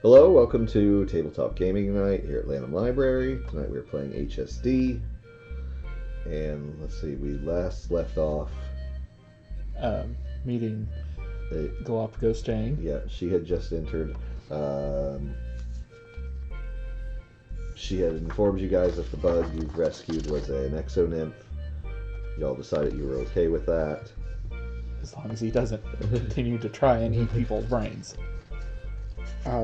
Hello, welcome to Tabletop Gaming Night here at Lannom Library. Tonight we're playing HSD. And let's see, we last left off. Meeting Galapagos Jane. Yeah, she had just entered. She had informed you guys that the bug you've rescued was an exo-nymph. Y'all decided you were okay with that. As long as he doesn't continue to try and eat people's brains.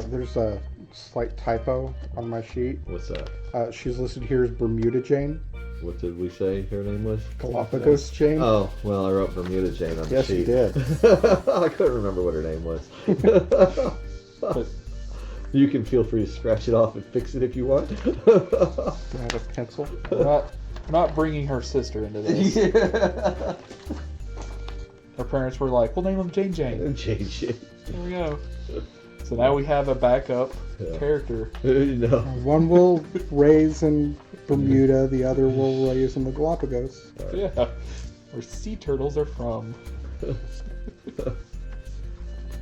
There's a slight typo on my sheet. What's that? She's listed here as Bermuda Jane. What did we say her name was? Galapagos Jane. Oh, well, I wrote Bermuda Jane on the Yes, sheet. you did. I couldn't remember what her name was. But You can feel free to scratch it off and fix it if you want. Do I have a pencil? we're not bringing her sister into this. Yeah. Her parents were like, we'll name him Jane Jane. Jane. There we go. So now we have a backup character. No. One will raise in Bermuda, the other will raise in the Galapagos. Yeah. Where sea turtles are from.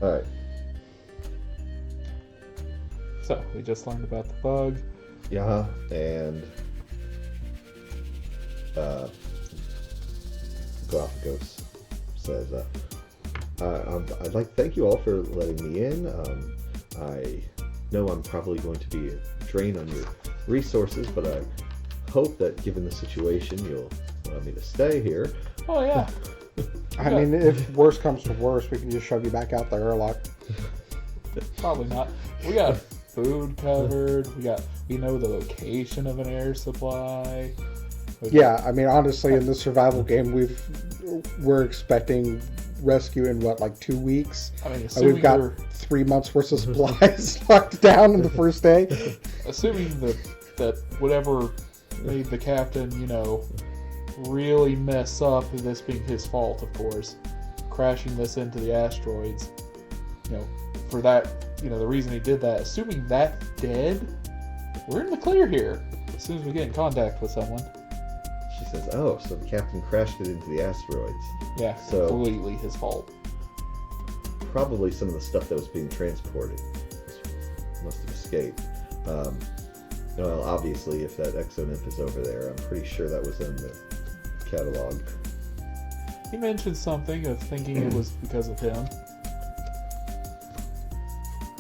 Alright. So we just learned about the bug. Yeah, and Galapagos says, I'd like to thank you all for letting me in. I know I'm probably going to be a drain on your resources, but I hope that given the situation, you'll allow me to stay here. Oh yeah. I mean, if worse comes to worse, we can just shove you back out the airlock. Probably not. We got food covered. We know the location of an air supply. Yeah, I mean, honestly, in the survival game, we're expecting rescue in what, 2 weeks? I mean, And assuming we've got 3 months worth of supplies locked down in the first day. assuming that whatever made the captain, really mess up, this being his fault, of course, crashing this into the asteroids, for that, the reason he did that, assuming that's dead, we're in the clear here as soon as we get in contact with someone. She says, oh, so the captain crashed it into the asteroids. Yeah, So- completely his fault. Probably some of the stuff that was being transported must have escaped. Well, obviously, if that exo-nymph is over there, I'm pretty sure that was in the catalog. He mentioned something of thinking it was because of him.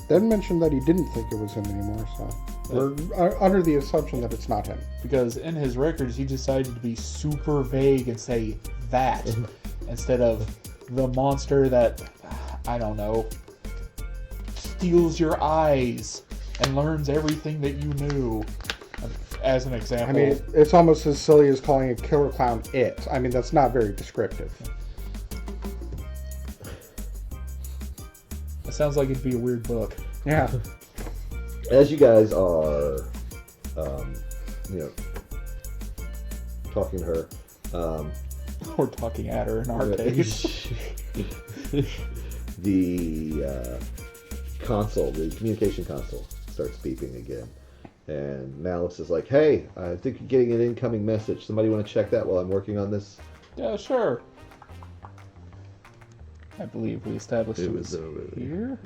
Then mentioned that he didn't think it was him anymore, so we're under the assumption that it's not him. Because in his records, he decided to be super vague and say that instead of the monster that, I don't know, steals your eyes and learns everything that you knew. As an example. I mean, it's almost as silly as calling a killer clown it. I mean, that's not very descriptive. It sounds like it'd be a weird book. Yeah. As you guys are, talking to her, Or talking at her in our case. the console, the communication console, starts beeping again. And Malice is like, hey, I think you're getting an incoming message. Somebody want to check that while I'm working on this? Yeah, sure. I believe we established it was over there. here.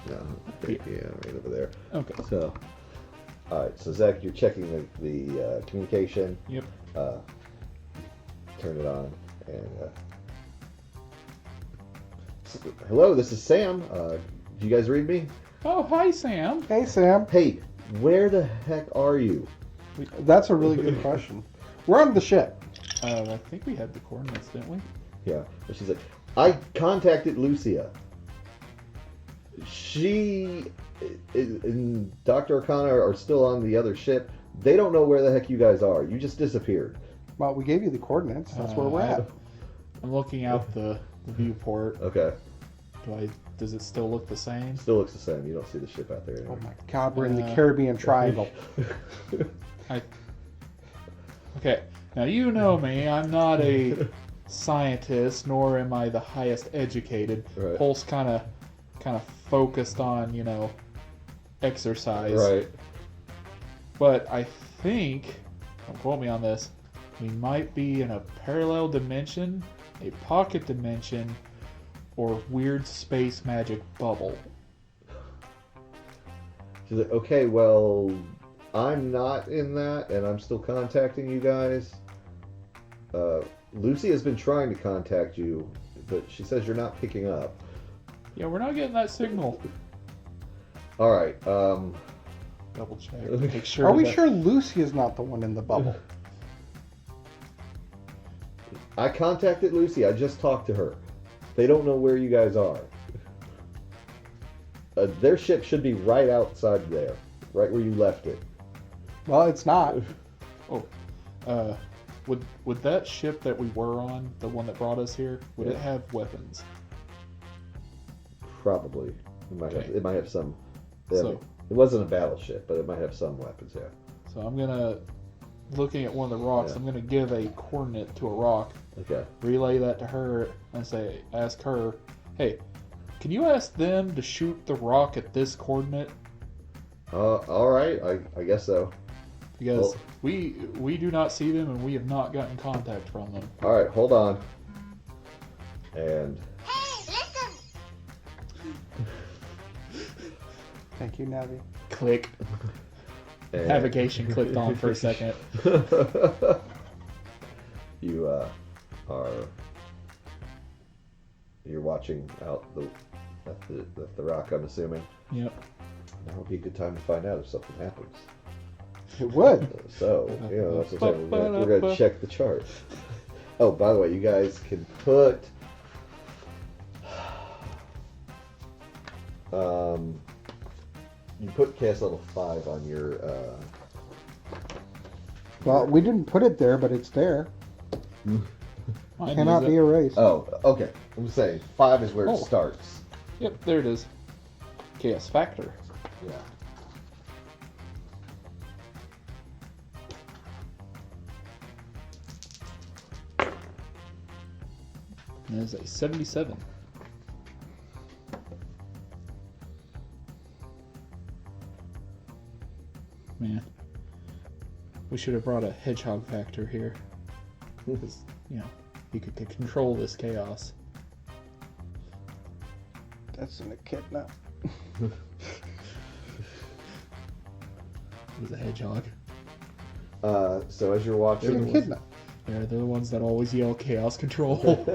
No, Here. yeah, right over there. Okay. So, alright, so Zach, you're checking the communication. Yep. Turn it on. And, hello, this is Sam. Do you guys read me? Oh, hi, Sam. Hey, Sam. Hey, where the heck are you? That's a really good question. We're on the ship. I think we had the coordinates, didn't we? Yeah. And she's like, I contacted Lucia. She and Dr. O'Connor are still on the other ship. They don't know where the heck you guys are. You just disappeared. Well, we gave you the coordinates. That's where we're at. I'm looking out the viewport. Okay. Does it still look the same? Still looks the same. You don't see the ship out there Oh anymore. my God, we're in the Caribbean Triangle. Okay. Now you know me. I'm not a scientist, nor am I the highest educated. Right. Pulse kind of focused on exercise. Right. But I think, don't quote me on this, we might be in a parallel dimension, a pocket dimension, or weird space magic bubble. She's like, okay, well, I'm not in that, and I'm still contacting you guys. Lucy has been trying to contact you, but she says you're not picking up. Yeah, we're not getting that signal. All right. Double check. Make sure. Are we that- sure Lucy is not the one in the bubble? I contacted Lucy. I just talked to her. They don't know where you guys are. Their ship should be right outside there, right where you left it. Well, it's not. Oh, would that ship that we were on, the one that brought us here, would it have weapons? Probably. It might have some. So- it wasn't a battleship, but it might have some weapons. Yeah. So I'm gonna, looking at one of the rocks, Yeah. I'm gonna give a coordinate to a rock, Okay. relay that to her, and ask her, hey, can you ask them to shoot the rock at this coordinate? All right. I guess so. Because Well- we do not see them and we have not gotten contact from them. All right. Hold on. And Thank you, Navi. Click. and Navigation clicked on for a second. You you're watching out at the rock, I'm assuming. Yep. Now would be a good time to find out if something happens. It would. So, that's what I'm saying. We're gonna check the chart. Oh, by the way, you guys can put you put cast level 5 on your Well, we didn't put it there, but it's there. Mine Cannot is be it. erased. Oh, okay. I'm saying 5 is where Oh. it starts. Yep, there it is. Chaos Factor. Yeah. And it is a 77. Man. We should have brought a hedgehog factor here. Because, he could control this chaos. That's an echidna. It was a hedgehog. So as you're It's watching, an echidna. They're the ones that always yell chaos control.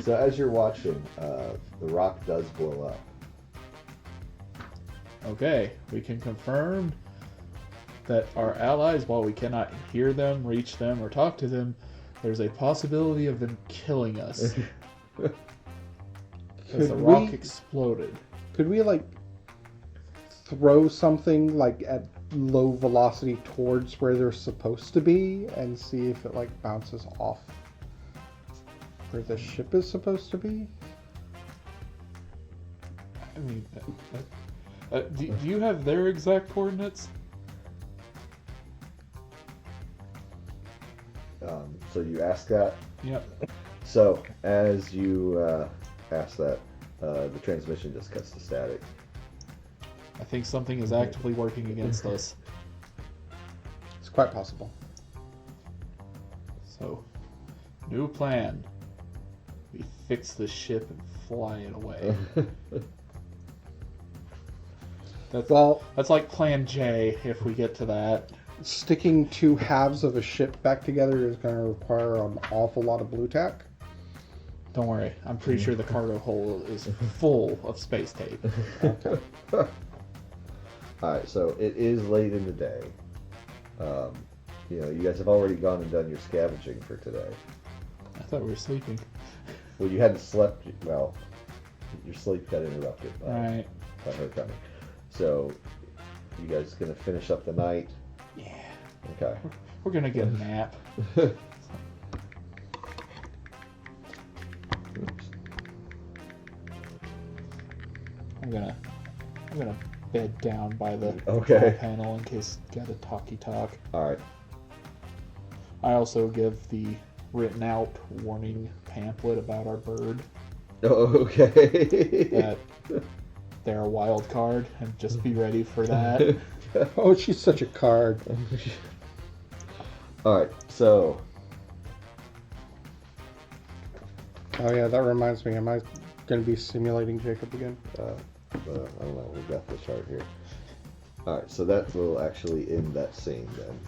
so as you're watching, the rock does blow up. Okay, we can confirm that our allies, while we cannot hear them, reach them, or talk to them, there's a possibility of them killing us. Because the Could rock we- exploded. Could we throw something at low velocity towards where they're supposed to be and see if it bounces off where the ship is supposed to be? I mean, do you have their exact coordinates? So you ask that. Yep. So as you ask that, the transmission just cuts to static. I think something is actively working against us. It's quite possible. So, new plan. We fix the ship and fly it away. That's like plan J if we get to that. Sticking two halves of a ship back together is going to require an awful lot of blue tack. Don't worry, I'm pretty sure the cargo hold is full of space tape. Okay. Alright, so it is late in the day. You guys have already gone and done your scavenging for today. I thought we were sleeping. Well, you hadn't slept. Well, your sleep got interrupted by, Right. by her coming. So, you guys gonna finish up the night? Yeah. Okay. We're gonna get a nap. I'm gonna bed down by the Okay. control panel in case got a talkie talk. Alright. I also give the written out warning pamphlet about our bird Oh, okay. that they're a wild card and just be ready for that. Oh, she's such a card. Alright, so. Oh yeah, that reminds me. Am I going to be simulating Jacob again? I don't know. We've got the chart here. All right, so that will actually end that scene then.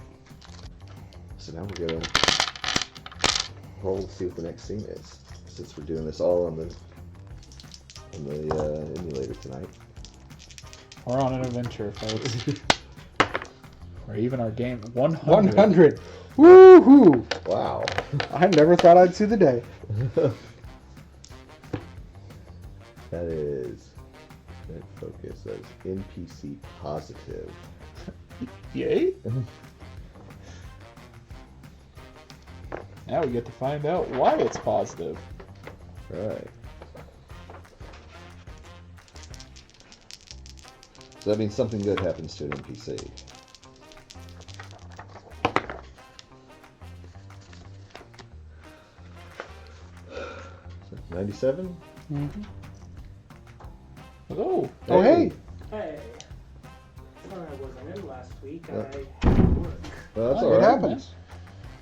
So now we're gonna roll to see what the next scene is, since we're doing this all on the emulator tonight. We're on an adventure, folks. Or even our game 100. 100. Woohoo! Wow. I never thought I'd see the day. That is focus. That is NPC positive. Yay! Now we get to find out why it's positive. Right. So that means something good happens to an NPC. So 97? Mm-hmm. Oh, Oh, hey! Hey. Sorry I wasn't in last week. Yeah. I had to work. Well, that's Oh, all What right. happens?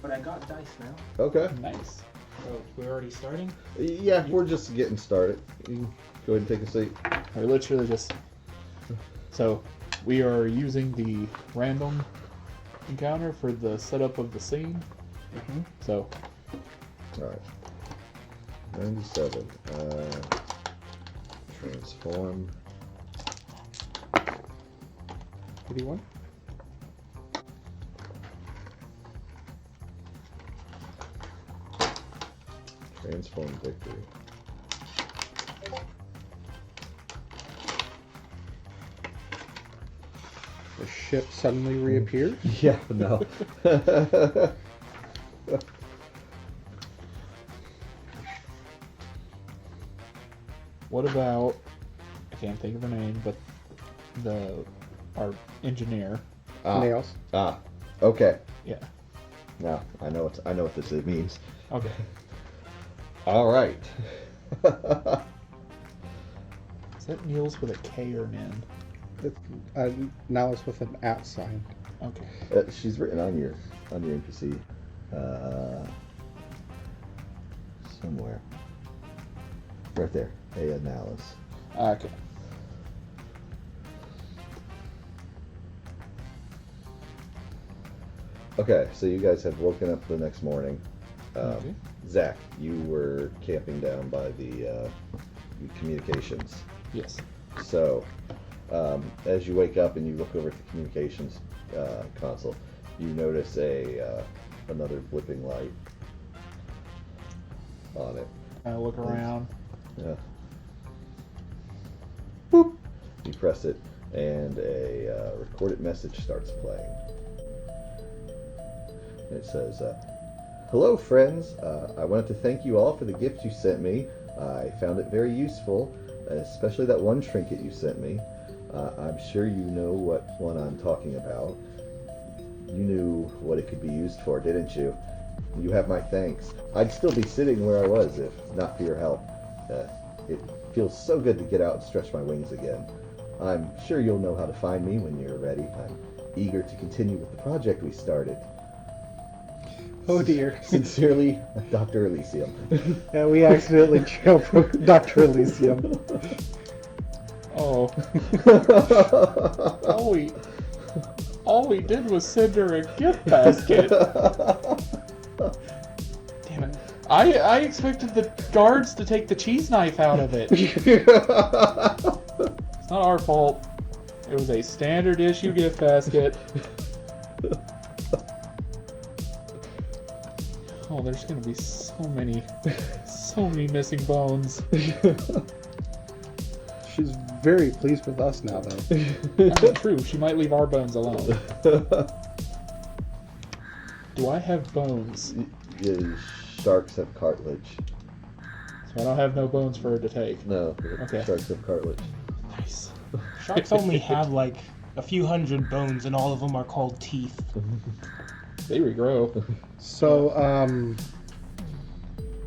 But I got dice now. Okay. nice. So we're already starting? Yeah, we're just getting started. You can go ahead and take a seat. We're literally just... So, we are using the random encounter for the setup of the scene. Mm-hmm. So, All right. 97. Transform. 81. Transform victory. The ship suddenly reappears. Yeah, no. what about... I can't think of her name, but our engineer. Nails. Okay. Yeah. Now I know what this means. Okay. All right. Is that Niels with a K or an N? Now it's with an @ sign. Okay. She's written on your NPC somewhere. Right there. Analysis. Okay. Okay, so you guys have woken up the next morning. Okay. Zach, you were camping down by the communications. Yes. So, as you wake up and you look over at the communications console, you notice another blipping light on it. I look around. Yeah. Boop. You press it, and a recorded message starts playing. It says, "Hello, friends. I wanted to thank you all for the gift you sent me. I found it very useful, especially that one trinket you sent me. I'm sure you know what one I'm talking about. You knew what it could be used for, didn't you? You have my thanks. I'd still be sitting where I was if not for your help. It feels so good to get out and stretch my wings again. I'm sure you'll know how to find me when you're ready. I'm eager to continue with the project we started. Oh dear. Sincerely, Dr. Elysium." Yeah, we accidentally jailbroke Dr. Elysium. Oh. all we did was send her a gift basket. Damn it. I expected the guards to take the cheese knife out of it. It's not our fault. It was a standard issue gift basket. Oh, there's gonna be so many missing bones. She's very pleased with us now, though. Not true. She might leave our bones alone. Do I have bones? Yeah, sharks have cartilage. So I don't have no bones for her to take. No, Okay. sharks have cartilage. Nice. Sharks only have like a few hundred bones, and all of them are called teeth. They regrow. So,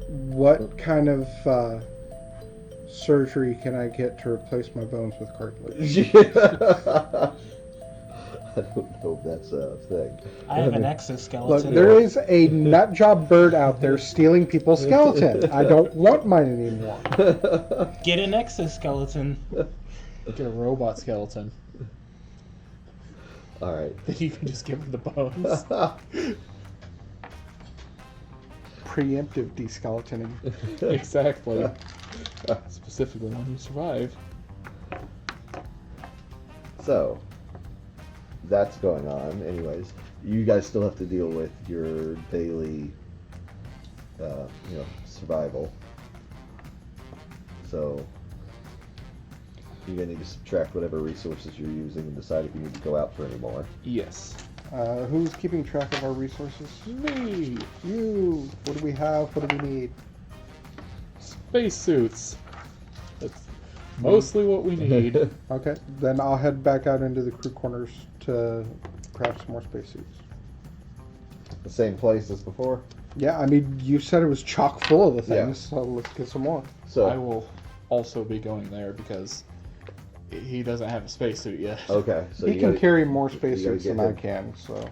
what kind of surgery can I get to replace my bones with cartilage? I don't know if that's a thing. I have an Look, exoskeleton. there is a nutjob bird out there stealing people's skeleton. I don't want mine anymore. Get an exoskeleton. Get a robot skeleton. All right. Then you can just give him the bones. Preemptive deskeletoning. Exactly. Specifically when you survive. So, that's going on. Anyways, you guys still have to deal with your daily, survival. So, you're gonna need to subtract whatever resources you're using and decide if you need to go out for any more. Yes. Who's keeping track of our resources? Me. You. What do we have? What do we need? Spacesuits. That's mostly what we need. Okay, then I'll head back out into the crew corners to craft some more spacesuits. The same place as before. Yeah, I mean, you said it was chock full of the things, Yeah. so let's get some more. So, I will also be going there because he doesn't have a spacesuit yet. okay. So He you can gotta- carry more gotta spacesuits get than I him. can, so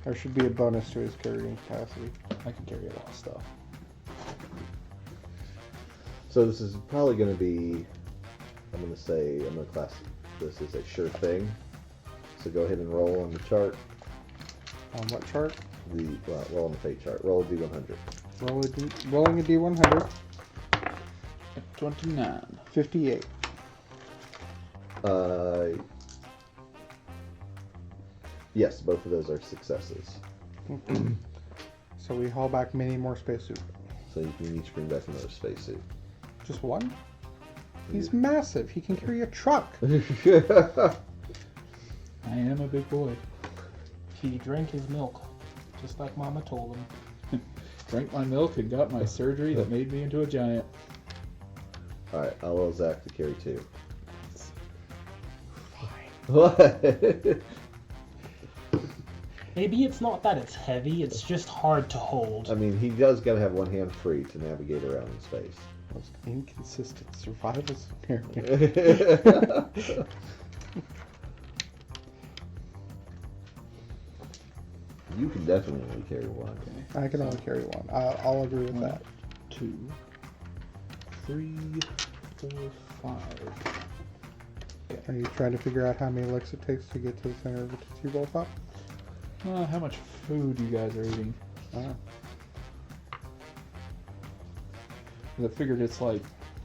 there should be a bonus to his carrying capacity. I can carry a lot of stuff. So this is probably going to be, I'm going to class this as a sure thing. So go ahead and roll on the chart. On what chart? Roll on the fate chart. Roll a D100. Rolling a D100. 29. 58. Yes, both of those are successes. So we haul back many more spacesuits. So you can each bring back another spacesuit. Just one? He's massive. He can carry a truck. I am a big boy. He drank his milk, just like Mama told him. Drank my milk and got my surgery that made me into a giant. Alright, I'll allow Zach to carry 2. Fine. What? Maybe it's not that it's heavy, it's just hard to hold. I mean, he does gotta have one hand free to navigate around in space. Most inconsistent survival scenario. You can definitely carry one. Okay. I can only carry one. I'll agree with One, that. 2, 3, 4, 5. Are you trying to figure out how many licks it takes to get to the center of the Tootsie Roll Pop? How much food you guys are eating? Ah. I figured it's like,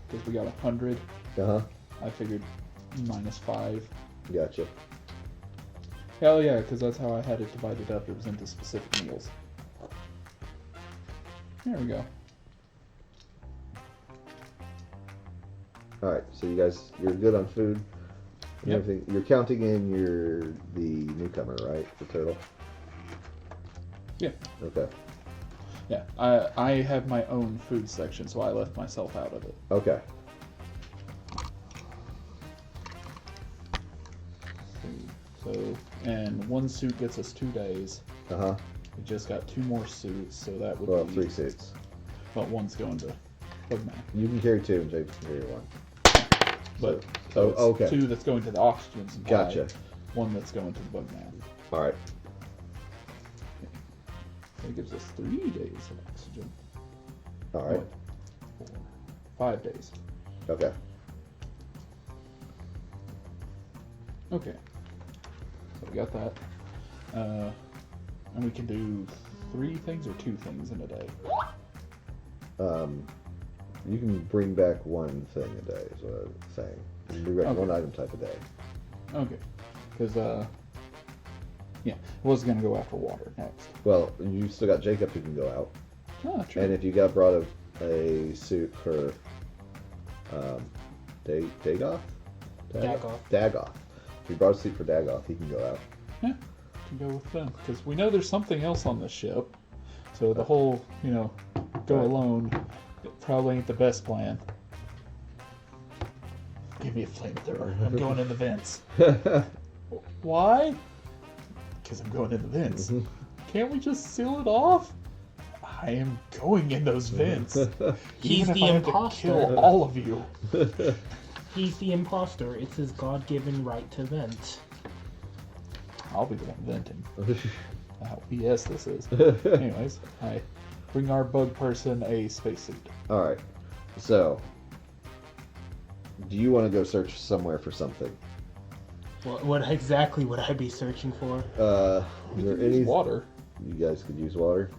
because we got 100, Uh-huh. I figured -5. Gotcha. Hell yeah, because that's how I had it divided up. It was into specific meals. There we go. Alright, so you guys, you're good on food and Yep. everything. You're counting in the newcomer, right? The turtle? Yeah. Okay. Yeah, I have my own food section, so I left myself out of it. Okay. So, and one suit gets us 2 days. Uh-huh. We just got 2 more suits, so that would Well, be 3 suits. But one's going to Bugman. You can carry 2 and James can carry 1. But So, it's okay. 2 that's going to the oxygen supply. Gotcha. 1 that's going to the Bugman. Alright. That gives us 3 days of oxygen. Alright. 4, 5 days. Okay. Okay. So we got that. And we can do 3 things or 2 things in a day. You can bring back 1 thing a day, is what I'm saying. You can bring back Okay. 1 item type a day. Okay. Because, yeah, I was going to go after water next. Well, you still got Jacob who can go out. Ah, true. And if you got brought a suit for Dagoth? Dagoth. If you brought a suit for Dagoth, he can go out. Yeah, can go with them. Because we know there's something else on this ship. So the whole, go Right. alone, it probably ain't the best plan. Give me a flamethrower. I'm going in the vents. Why? Because I'm going in the vents. Can't we just seal it off? I am going in those vents. He's Even if the I have to imposter. kill all of you. He's the imposter. It's his God-given right to vent. I'll be the one venting. How BS this is. Anyways, I bring our bug person a spacesuit. Alright. So, do you want to go search somewhere for something? What exactly would I be searching for? Is there any water. You guys could use water.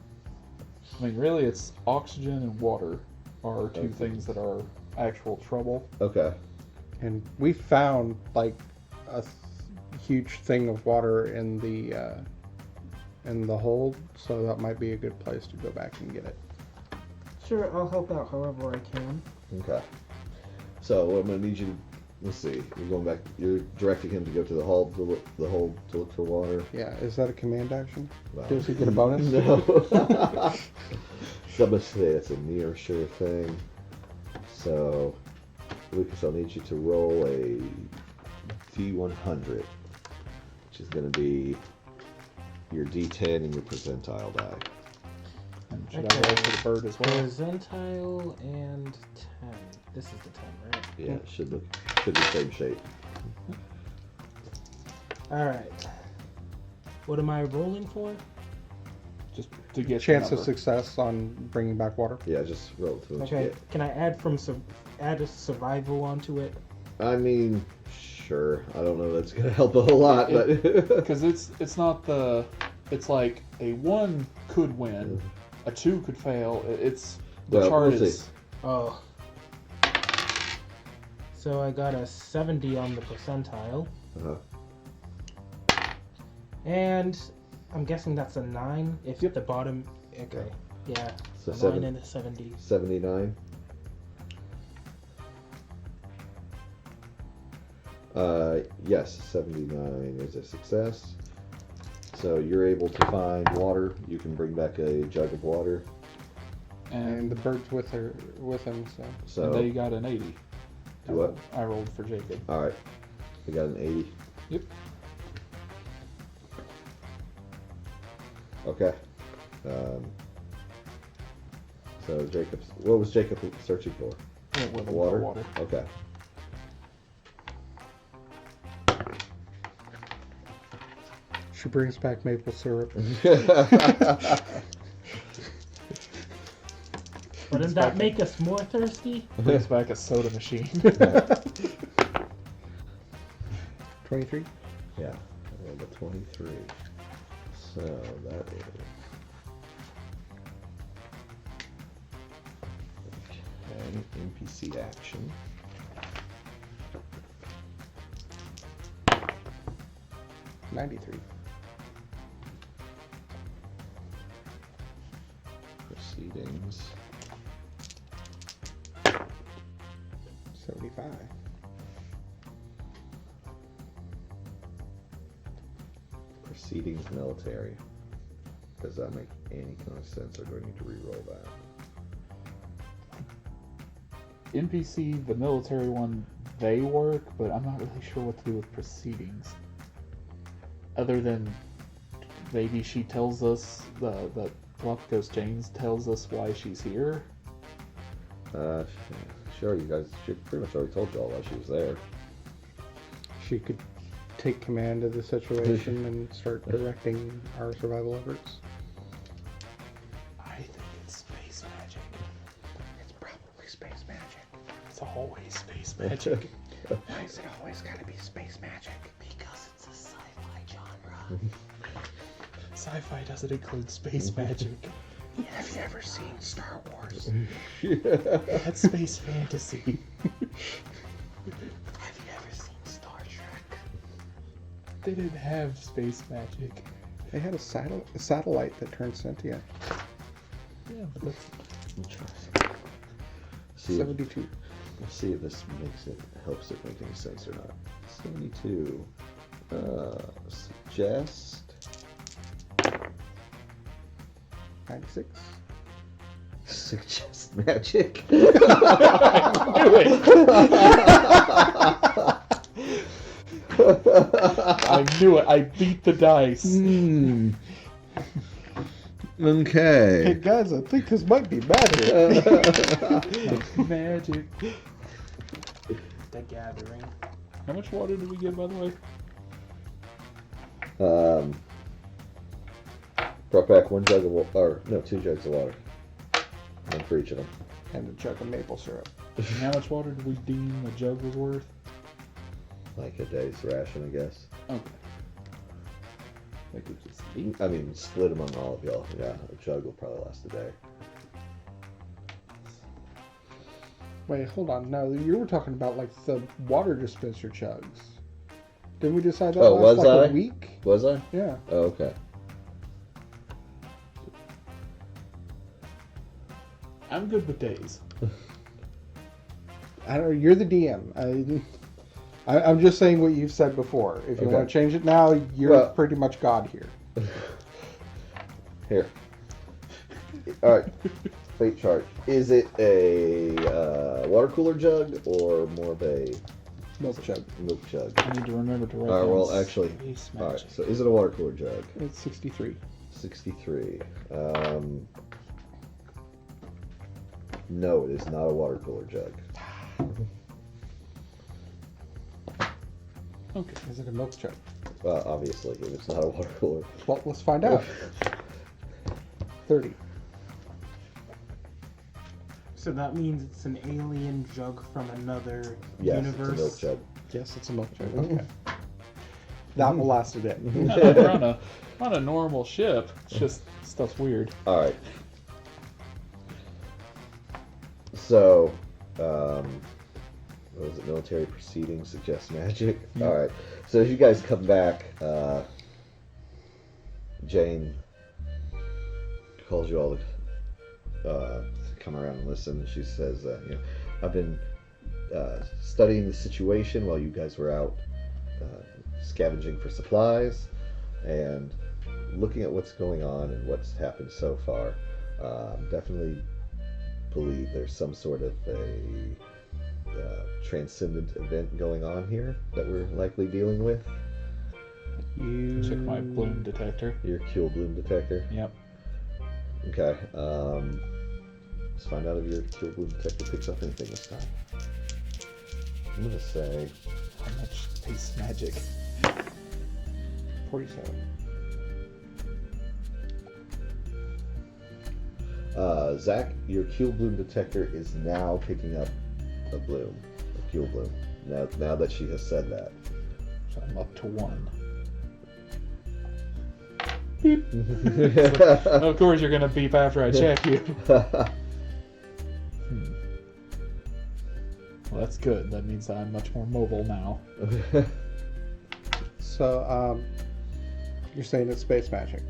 I mean, really, it's oxygen and water are two Okay. things that are actual trouble. Okay. And we found like a huge thing of water in the hold, so that might be a good place to go back and get it. Sure, I'll help out however I can. Okay. So I'm gonna need you to. Let's see. You're going back. You're directing him to go to the hold to look for water. Yeah, is that a command action? Wow. Does he get a bonus? No. Somebody say it's a near sure thing. So, Lucas, I'll need you to roll a D100, which is going to be your D10 and your percentile die. And should I roll for the bird as well? Percentile and 10. This is the 10, right? Yeah, it should be same shape. Alright. What am I rolling for? Just to get Chance the of number. success on bringing back water. Yeah, just roll to what you Okay, get. can I add a survival onto it? I mean, sure. I don't know. That's going to help a whole lot, but Because it's not the. It's like a 1 could win, a 2 could fail. It's the Well, chart we'll is. see. Oh. So I got a 70 on the percentile. Uh-huh. And I'm guessing that's a 9 if Yep. the bottom. Okay. Yeah. So a 9 and a 70. 79. Yes, 79 is a success. So you're able to find water. You can bring back a jug of water. And the bird's with him, so. So And they got an 80. Do what? I rolled for Jacob. All right, we got an 80. Yep. Okay. So Jacob's. What was Jacob searching for? Yeah, with the Water. water. Okay. She brings back maple syrup. Wouldn't that make us more thirsty? Brings back a soda machine. 23? Yeah. I rolled a 23. So that is. Okay, NPC action. $93. Proceedings. 75. Proceedings military. Does that make any kind of sense, or do I need to re-roll that? NPC, the military one, they work, but I'm not really sure what to do with proceedings. Other than maybe she tells us, that Galapagos James tells us why she's here. Sure, you guys. She pretty much already told you all why she was there. She could take command of the situation and start directing our survival efforts. I think it's space magic. It's probably space magic. It's always space magic. Why is it always gotta be space magic? Because it's a sci-fi genre. Sci-fi doesn't include space magic. Have you ever seen Star Wars? That's space fantasy. Have you ever seen Star Trek? They didn't have space magic. They had a satellite that turned sentient. Yeah, but that's... We'll try some. See if, 72. let's see if this helps it make any sense or not. 72. Suggest. 96. Suggest magic. I knew it. I beat the dice. Okay. Hey guys, I think this might be magic. Magic. The Gathering. How much water did we get, by the way? Brought back 1 jug of water, or no, 2 jugs of water. One for each of them. And a jug of maple syrup. And how much water did we deem a jug was worth? Like a day's ration, I guess. Okay. That gives us 8. I mean, split among all of y'all. Yeah, a jug will probably last a day. Wait, hold on. No, you were talking about like the water dispenser chugs. Didn't we decide that Oh, last was like I? a week? Was I? Yeah. Oh, okay. I'm good with days. I don't know. You're the DM. I'm just saying what you've said before. If you Okay. want to change it now, you're Well- pretty much God here. Here. All right. Fate chart. Is it a water cooler jug or more of a Milk chug. milk jug? I need to remember to write All right. down Well, actually, Space all right. magic. So, is it a water cooler jug? It's 63. 63. No, it is not a water cooler jug. Okay. Is it a milk chug? Obviously, if it's not a water cooler. Well, let's find out. 30. So that means it's an alien jug from another Yes, universe. it's a milk jug. Yes, it's a milk chug. Okay. That will last a day. We're on a normal ship. It's just stuff's weird. All right. So, what was it? Military proceedings suggest magic. Yeah. All right. So as you guys come back, Jane calls you all to come around and listen. She says, I've been studying the situation while you guys were out scavenging for supplies and looking at what's going on and what's happened so far. Definitely believe there's some sort of a transcendent event going on here that we're likely dealing with. You Check my bloom detector. Your Kiel Bloom detector. Yep. Okay. Let's find out if your Kiel Bloom detector picks up anything this time. I'm gonna say How much space magic? 47. Zach, your Kiel Bloom detector is now picking up a bloom, a Kiel Bloom. Now that she has said that. So I'm up to 1. Of course you're gonna beep after I check you. Well, that's good. That means I'm much more mobile now. So, you're saying it's space magic,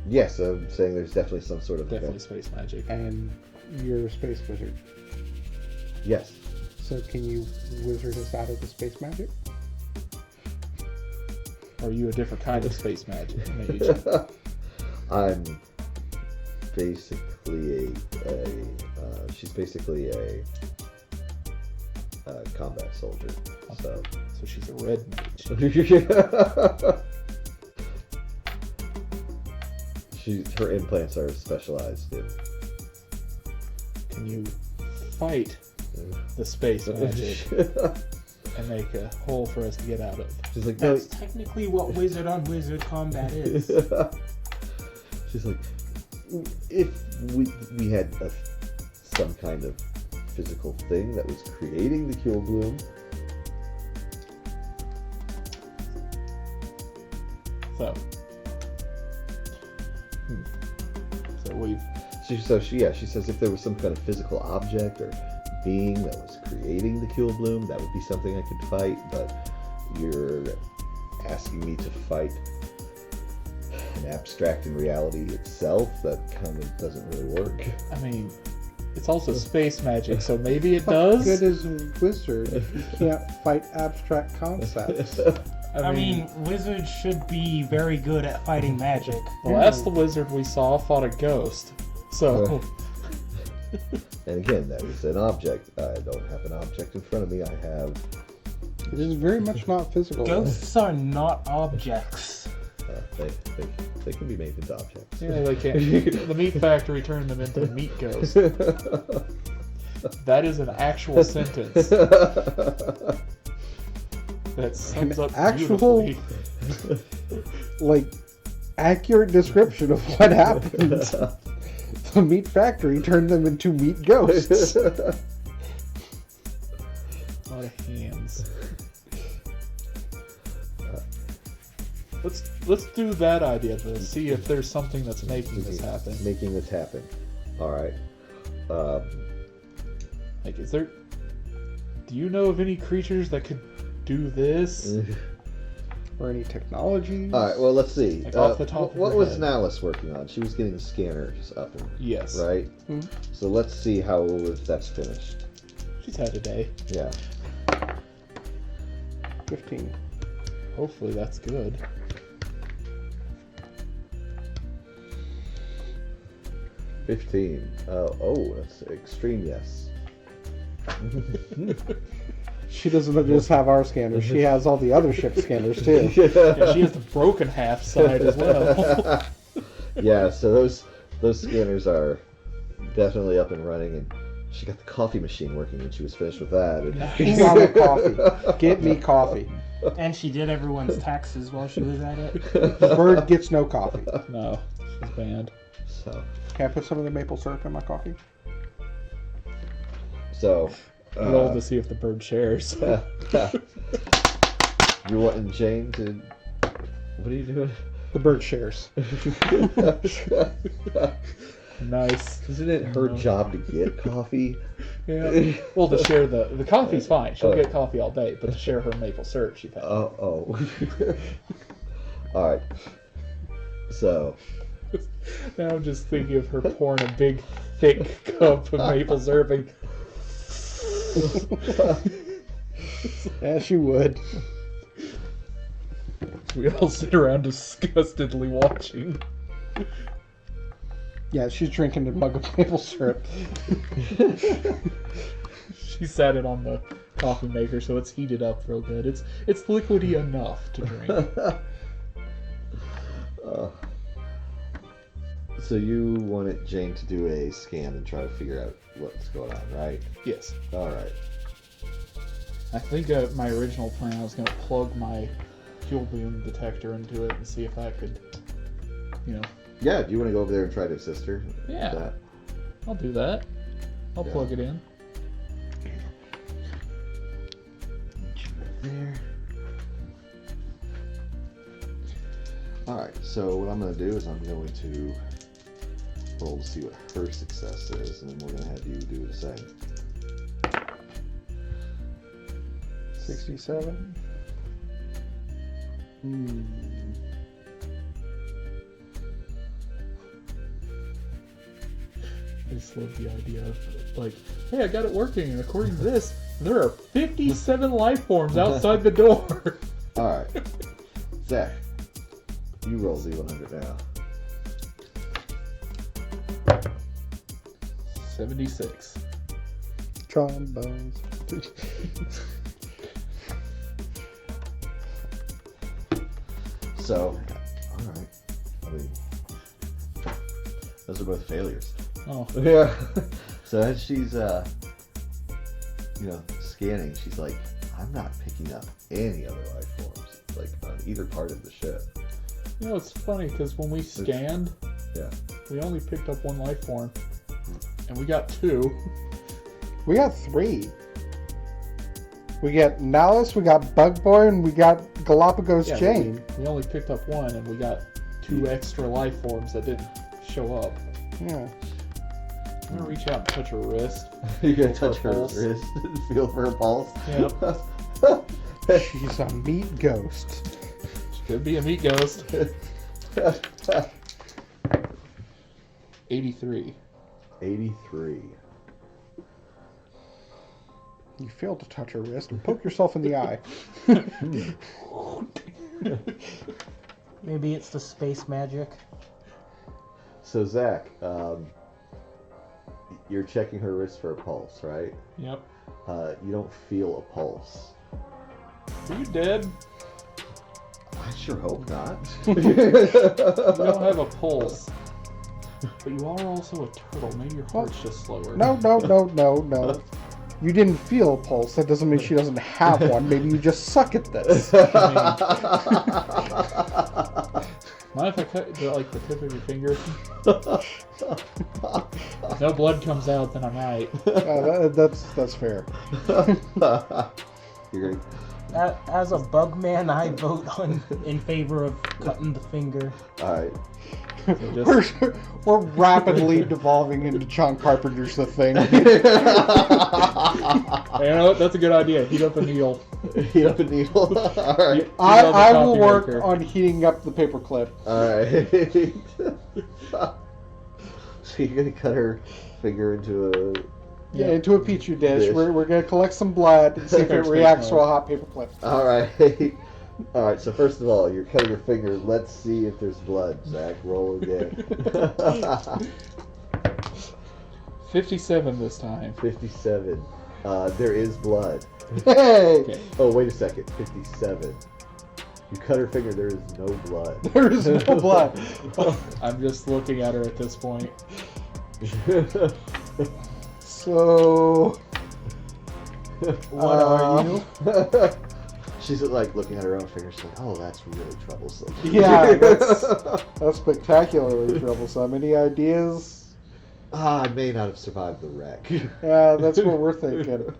Yes, I'm saying there's definitely some sort of Definitely event. space magic. and you're a space wizard. Yes. So, can you wizard us out of the space magic? Or are you a different kind of space magic mage? I'm basically she's basically a combat soldier. So So she's a red mage. her implants are specialized in. Can you fight the space magic and make a hole for us to get out of? She's like, no. That's technically what wizard on wizard combat is. She's like, if we had some kind of physical thing that was creating the Kiel Bloom. So, so we've She says if there was some kind of physical object or being that was creating the Kiel Bloom, that would be something I could fight, but you're asking me to fight an abstract in reality itself, that kind of doesn't really work. I mean, it's also space magic, so maybe it What does. good is a wizard if you can't fight abstract concepts? I mean, wizards should be very good at fighting magic. well, that's the wizard we saw fought a ghost. So, And again, that is an object. I don't have an object in front of me. I have It is very much not physical. Ghosts are not objects. they can be made into objects. yeah, they can't. The meat factory turned them into meat ghosts. That is an actual sentence. That sums up actual- beautifully. Like, accurate description of what happened. The meat factory turned them into meat ghosts. let's do that idea to see if there's something that's making this happen. Making this happen. All right. Like, is there? Do you know of any creatures that could do this? Or any technologies? All right. Well, let's see. Like off the top of what your was head. Nalice working on? She was getting scanners up and Yes. right. Hmm. So let's see how that's finished. She's had a day. Yeah. 15. Hopefully that's good. 15. Oh, that's extreme. Yes. She doesn't just have our scanners. She has all the other ship scanners too. Yeah, she has the broken half side as well. Yeah. So those scanners are definitely up and running, and she got the coffee machine working when she was finished with that. And She's on the coffee. Get me coffee. And she did everyone's taxes while she was at it. The bird gets no coffee. No, she's banned. so Can I put some of the maple syrup in my coffee? so. Roll to see if the bird shares. You wanting Jane to? What are you doing? The bird shares. Nice. Isn't it her No. job to get coffee? Yeah. Well, to share the coffee's fine. She'll get coffee all day, but to share her maple syrup, she passed. Oh. All right. So Now I'm just thinking of her pouring a big, thick cup of maple syrup. And Yeah, she would. we all sit around disgustedly watching. Yeah, she's drinking a mug of maple syrup. She sat it on the coffee maker, so it's heated up real good. It's liquidy enough to drink. So you wanted Jane to do a scan and try to figure out what's going on, right? Yes. All right. I think my original plan, I was going to plug my fuel beam detector into it and see if that could, Yeah. Do you want to go over there and try to assist her? with Yeah. that? I'll do that. I'll Yeah. plug it in. There. All right. So what I'm going to do is I'm going to roll to see what her success is, and then we're going to have you do the same. 67. I just love the idea of, like, hey, I got it working, and according to this, there are 57 life forms outside the door. All right. Zach, you roll Z100 now. 76. Trombones. So, all right. I mean, those are both failures. Oh, Yeah. So as she's, scanning, she's like, I'm not picking up any other life forms, like on either part of the ship. it's funny because when we scanned, Yeah. we only picked up one life form, and we got 2. We got 3. We got Nalice, we got Bug Boy, and we got Galapagos Yeah, Jane. we only picked up 1, and we got 2 extra life forms that didn't show up. Yeah. I'm gonna reach out and touch her wrist. You're gonna Feel touch for her a pulse. wrist and feel for her pulse. Yep. She's a meat ghost. She could be a meat ghost. 83. 83. You failed to touch her wrist and poke yourself in the eye. Maybe it's the space magic. So Zach, you're checking her wrist for a pulse, right? Yep. You don't feel a pulse. Are you dead? I sure hope not. You don't have a pulse. But you are also a turtle. Maybe your heart's just slower. No. You didn't feel a pulse. That doesn't mean she doesn't have one. Maybe you just suck at this. Mind if I cut the tip of your finger? If no blood comes out, then I'm right. That's fair. You're as a bug man, I vote in favor of cutting the finger. All right. We're rapidly devolving into John Carpenter's The Thing. Hey, you know what? That's a good idea. Heat up a needle. Heat up a needle. All right. I will work on heating up the paperclip. All right. So you're gonna cut her finger into a. Yeah, into a petri dish. We're gonna collect some blood and see if it reacts to a hot paperclip. All right. All right. So first of all, you're cutting your finger. Let's see if there's blood. Zach, roll again. 57 this time. 57. There is blood. Hey! Okay. Oh, wait a second. 57. You cut her finger. There is no blood. There is no blood. I'm just looking at her at this point. So, What are you? She's like looking at her own finger. She's like, "Oh, that's really troublesome." Yeah, that's spectacularly troublesome. Any ideas? I may not have survived the wreck. Yeah, that's what we're thinking.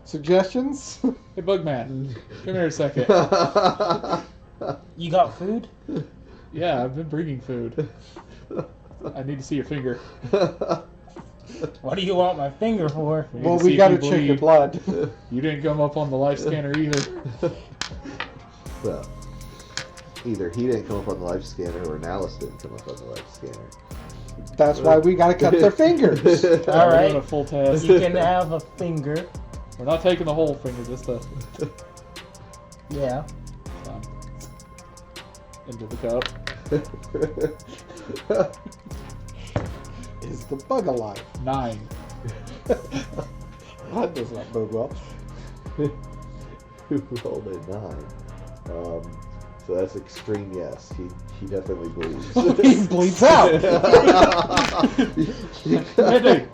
Suggestions? Hey, Bugman, come here a second. You got food? Yeah, I've been bringing food. I need to see your finger. What do you want my finger for? We need Well, to we see if gotta you check your bleed. blood. You didn't come up on the life scanner either. Well, either he didn't come up on the life scanner or Nallis didn't come up on the life scanner. That's why we gotta cut their fingers. All We're right. doing a full test. You can have a finger. We're not taking the whole finger, just the Yeah. thumb into the cup. Is the bug alive? 9. That does not bode well. Who rolled a 9? So that's extreme. Yes, he definitely bleeds. He bleeds out. Pending.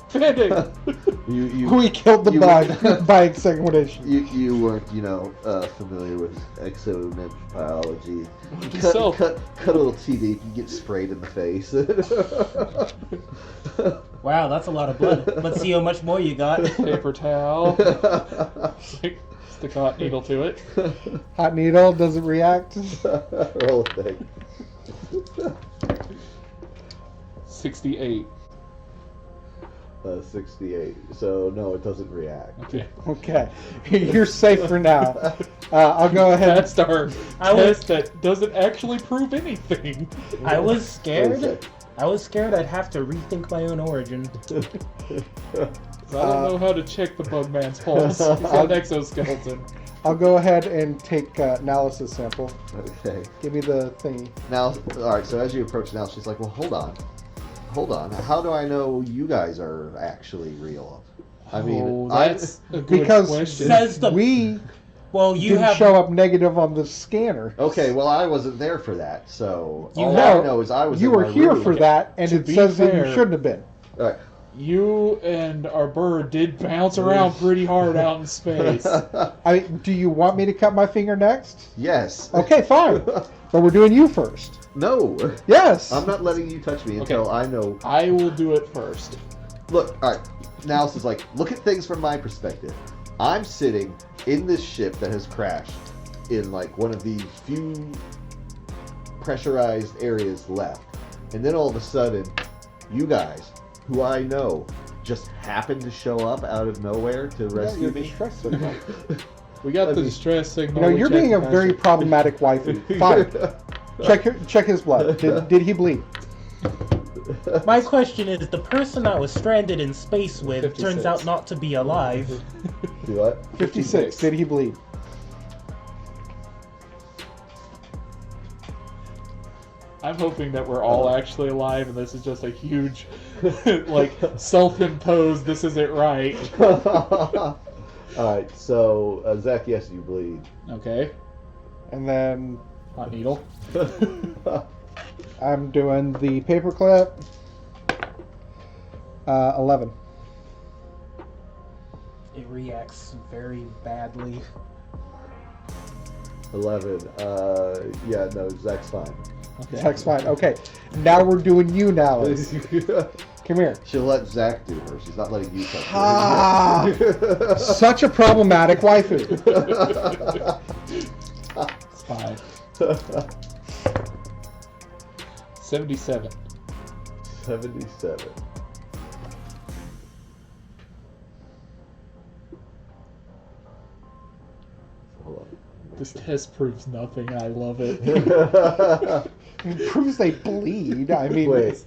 We killed the you- bug by exsanguination. You weren't, familiar with exonephropology. So- Cut a little TV, you can get sprayed in the face. Wow, that's a lot of blood. Let's see how much more you got. Paper towel. Stick a hot needle to it. Hot needle, does it react? Roll a thing. 68. 68. So no, it doesn't react. Okay. Okay. You're safe for now. I'll go ahead. That's our I was- test that doesn't actually prove anything. I was Wait a scared. sec. I was scared I'd have to rethink my own origin. I don't know how to check the Bugman's pulse. He's got an exoskeleton. I'll go ahead and take analysis sample. Okay. Give me the thingy. Now, all right. So as you approach now, she's like, "Well, hold on. How do I know you guys are actually real?" I mean, that's a good Because question. Says the- we Well, you didn't have. show up negative on the scanner. Okay, well, I wasn't there for that, so You all know- I know is I was. You in were my here room. for that, and To it be says that fair- you shouldn't have been. All right. You and our bird did bounce around pretty hard out in space. Do you want me to cut my finger next? Yes. Okay, fine. But we're doing you first. No, Yes. I'm not letting you touch me until I know. I will do it first. Look, all right. Now this is like, look at things from my perspective. I'm sitting in this ship that has crashed in like one of the few pressurized areas left, and then all of a sudden, you guys, who I know, just happen to show up out of nowhere to rescue Your me. distress signal. We got I the mean- distress signal. You know, we you're checked being a the very passage. problematic waifu. Fine. Check his blood. Did he bleed? My question is, the person I was stranded in space with 56. turns out not to be alive. Do what? 56. Did he bleed? I'm hoping that we're all actually alive and this is just a huge, like, self-imposed, this isn't right. All right. So Zach, yes, you bleed. Okay. And then Hot needle. I'm doing the paperclip. 11. It reacts very badly. 11. Yeah, no, Zach's fine. Okay. That's fine. Okay. Now we're doing you now. Come here. She'll let Zach do her. She's not letting you touch her. Ah, such a problematic waifu. It's fine. 77. 77. Hold on. This test proves nothing. I love it. It proves they bleed. I mean, Wait.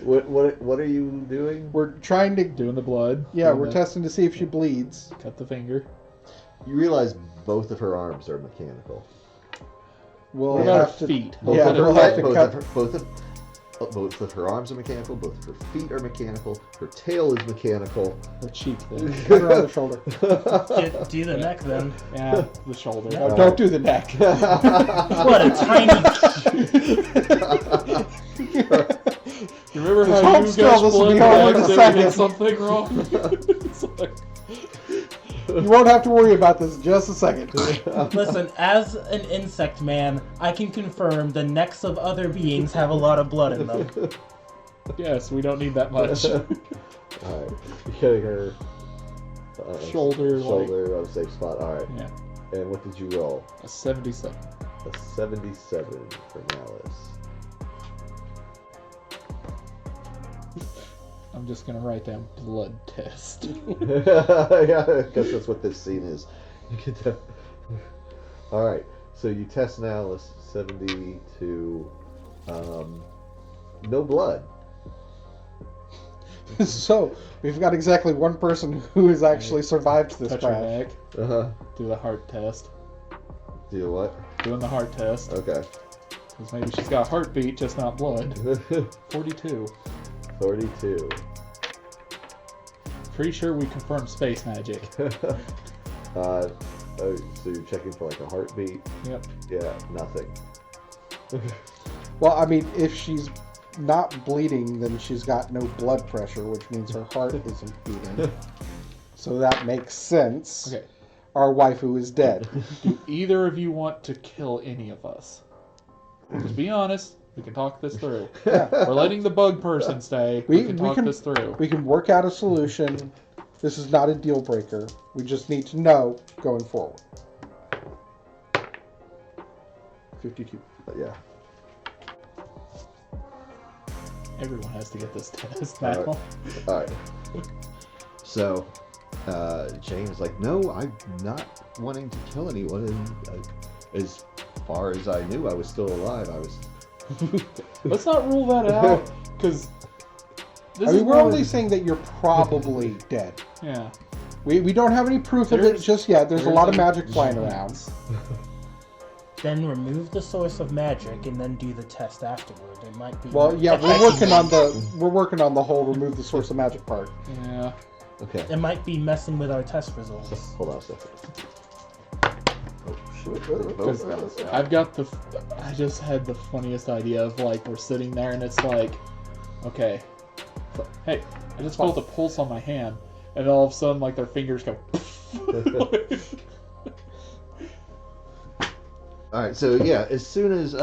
What are you doing? we're trying to. Doing the blood. Yeah, doing we're the- testing to see if she bleeds. Cut the finger. You realize both of her arms are mechanical. We'll What about have her to. feet? Both Yeah, of her, we'll have to both cut. of her, both of her arms are mechanical. Both of her feet are mechanical. Her tail is mechanical. Her cheek then. Cut her on the shoulder. Do the neck then. Yeah, the shoulder. No, don't do the neck. What a tiny. You remember Just how hold you still, guys this will blood be over in a accidentally did second. something wrong? It's like, You won't have to worry about this in just a second. Listen, as an insect man, I can confirm the necks of other beings have a lot of blood in them. yes, we don't need that much. Alright. You're getting her Shoulder, shoulder on a safe spot. Alright. Yeah, And what did you roll? a 77. A 77 for Malice. I'm just gonna write down blood test. Yeah, I guess that's what this scene is. You get to... Alright, so you test Malice, 72, no blood. So, we've got exactly one person who has actually survived this Touch her crash. neck. Uh-huh. Do the heart test. Do what? Doing the heart test. Okay. Because maybe she's got a heartbeat, just not blood. 42. 42. Pretty sure we confirmed space magic. Oh, so you're checking for like a heartbeat? Yep. Yeah, nothing. Well, I mean, if she's not bleeding, then she's got no blood pressure, which means her heart isn't beating. So that makes sense. Okay. Our waifu is dead. Do either of you want to kill any of us? Just be honest. We can talk this through. Yeah. We're letting the bug person stay. We can talk this through. We can work out a solution. This is not a deal breaker. We just need to know going forward. 52. Yeah. Everyone has to get this test All now. right. Alright. So, Jane's like, no, I'm not wanting to kill anyone. And as far as I knew, I was still alive. I was... Let's not rule that out, because I mean, we're only saying that you're probably dead. Yeah. We don't have any proof of it There's- just yet. There's a there's lot of a magic flying around. chance. Then remove the source of magic and then do the test afterward. It might be. Well, yeah, we're working on the whole remove the source of magic part. Yeah. Okay. It might be messing with our test results. Hold on a second. Oh, shoot. Because I've got I just had the funniest idea of like we're sitting there and it's like, okay, hey, I just felt a pulse on my hand, and all of a sudden like their fingers go. Alright, so yeah, as soon as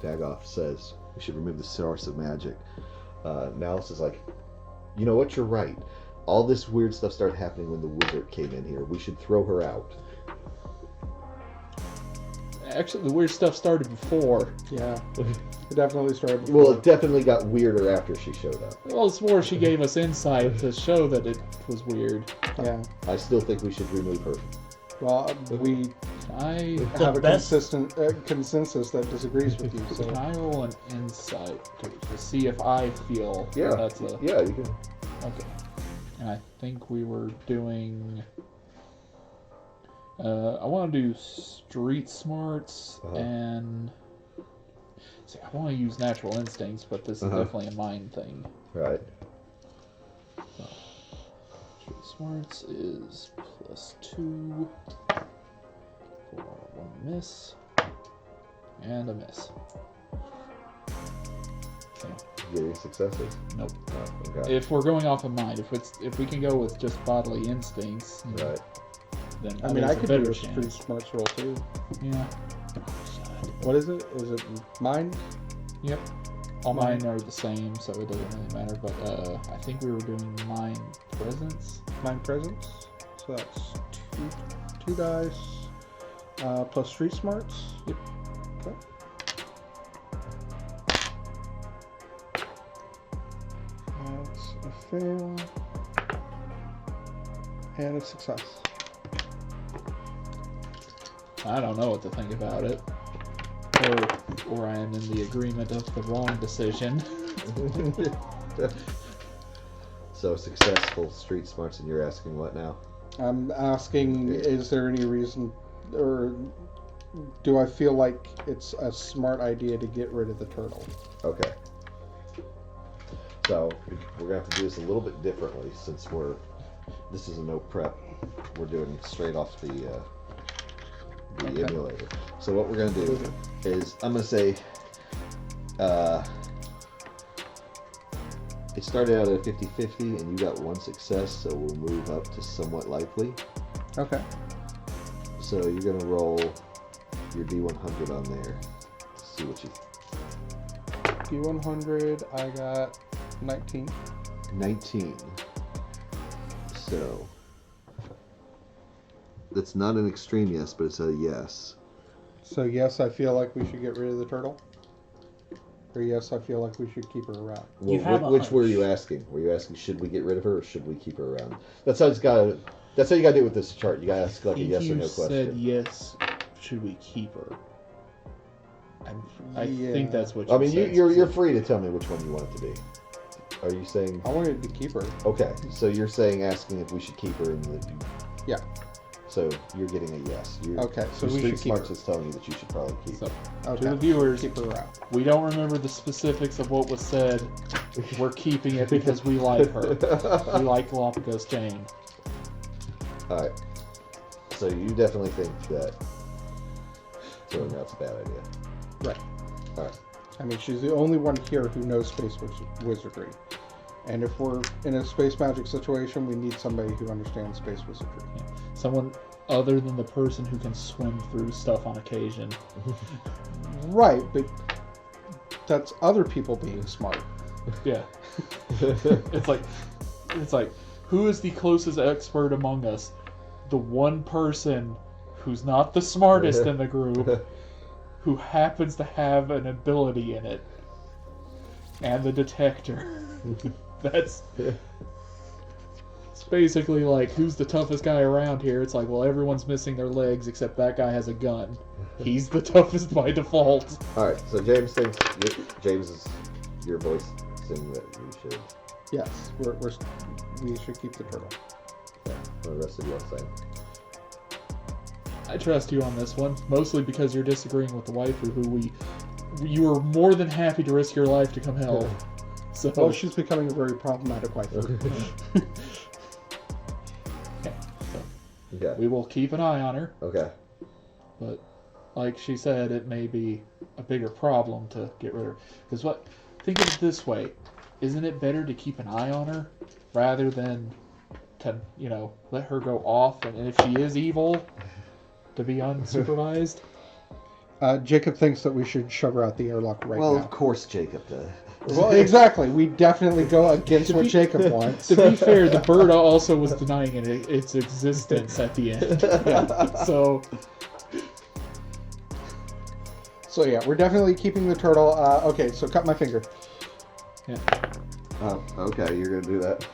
Dagoff says we should remove the source of magic, Malice is like, you know what, you're right. All this weird stuff started happening when the wizard came in here. We should throw her out. Actually, the weird stuff started before. Yeah, it definitely started. Well, it definitely got weirder after she showed up. Well, it's more she gave us insight to show that it was weird. Yeah. I still think we should remove her. Well, we I have a best- consistent consensus that disagrees with you. So can I roll an insight to see if I feel Yeah, that's a yeah, you can. okay. And I think we were doing. I want to do street smarts and. See, I want to use natural instincts, but this is definitely a mind thing. Right. So, street smarts is +2 for one miss and a miss. So, You get any successes? nope. Oh, okay. If we're going off of mind, if we can go with just bodily instincts, Right. then I mean, there's I could better do a chance. street smarts roll too. Yeah. What is it? Is it mine? Yep. All mine are the same, so it doesn't really matter. But I think we were doing mind presence. Mind presence. So that's two dice plus street smarts. Yep. Okay. That's a fail and a success. I don't know what to think about it. Or I am in the agreement of the wrong decision. So successful street smarts, and you're asking what now? I'm asking, is there any reason, or do I feel like it's a smart idea to get rid of the turtle? Okay. So we're gonna have to do this a little bit differently since this is a no prep. We're doing straight off the emulator. So what we're gonna do is I'm gonna say it started out at 50-50 and you got one success, so we'll move up to somewhat likely. Okay. So you're gonna roll your D100 on there to see what you. D100, I got 19. 19. So that's not an extreme yes, but it's a yes. So yes, I feel like we should get rid of the turtle. Or yes, I feel like we should keep her around. You have a which were hunch. you asking? Were you asking should we get rid of her or should we keep her around? That's how you gotta do it with this chart. You gotta ask like a yes or no said question. yes. Should we keep her? I Yeah. think that's what you I mean, said. you're free to tell me which one you want it to be. Are you saying I wanted to keep her. okay? So you're saying asking if we should keep her, and Yeah. So you're getting a yes. Okay, so your we Street should keep Smarts her. is telling you that you should probably keep. So, Okay. to the viewers, Keep her around. we don't remember the specifics of what was said. We're keeping it because we like her. We like Galapagos Jane. All right. So you definitely think that throwing her out's a bad idea. Right. All right. I mean, she's the only one here who knows space wizardry. And if we're in a space magic situation, we need somebody who understands space wizardry. Someone other than the person who can swim through stuff on occasion. Right, but that's other people being smart. Yeah. It's like, who is the closest expert among us? The one person who's not the smartest in the group, who happens to have an ability in it, and the detector. It's basically like, who's the toughest guy around here? It's like, well, everyone's missing their legs except that guy has a gun. He's the toughest by default. All right. So James thinks James is your voice saying that we should. Yes, we should keep the turtle. Yeah. What the rest of you are saying. I trust you on this one, mostly because you're disagreeing with the waifu who you were more than happy to risk your life to come help. So Well, she's becoming a very problematic wife. Okay. we will keep an eye on her, Okay. but like she said, it may be a bigger problem to get rid of her. Because think of it this way, isn't it better to keep an eye on her rather than to, let her go off and if she is evil, to be unsupervised? Jacob thinks that we should shove her out the airlock right Well, now. of course Jacob does. Well, exactly. We definitely go against what Jacob wants. To be fair, the bird also was denying its existence at the end. So yeah, we're definitely keeping the turtle. Okay, so cut my finger. yeah. Oh, okay. You're gonna do that.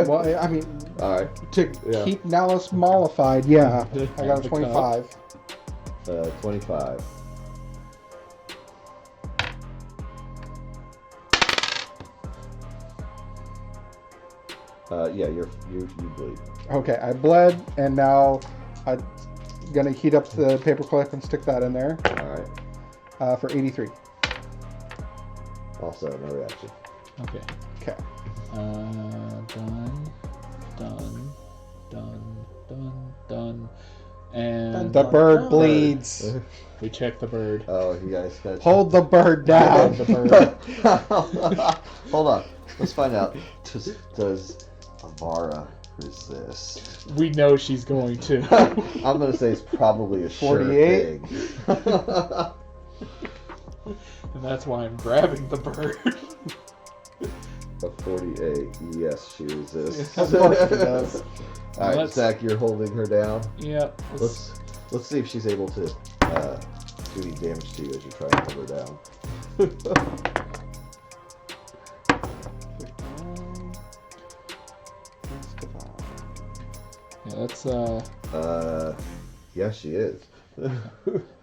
Well, I mean, All right. to Yeah. keep Nallus mollified, yeah. I got a The 25. 25. Yeah, you bleed. Okay, I bled, and now I'm gonna heat up the paperclip and stick that in there All right. for 83. Also, no reaction. Okay. Okay. Done. And The bird dun. bleeds. we check the bird. Oh, you guys got. Hold the bird down. The bird. Hold on. Let's find out. Does Avara resist? We know she's going to. I'm gonna say it's probably a 48. sure thing. And that's why I'm grabbing the bird. A 48. Yes, she resists. Of course she does. All right, Let's- Zach, you're holding her down. Yep. Let's see if she's able to do any damage to you as you try and hold her down. Yeah, that's Yeah, she is.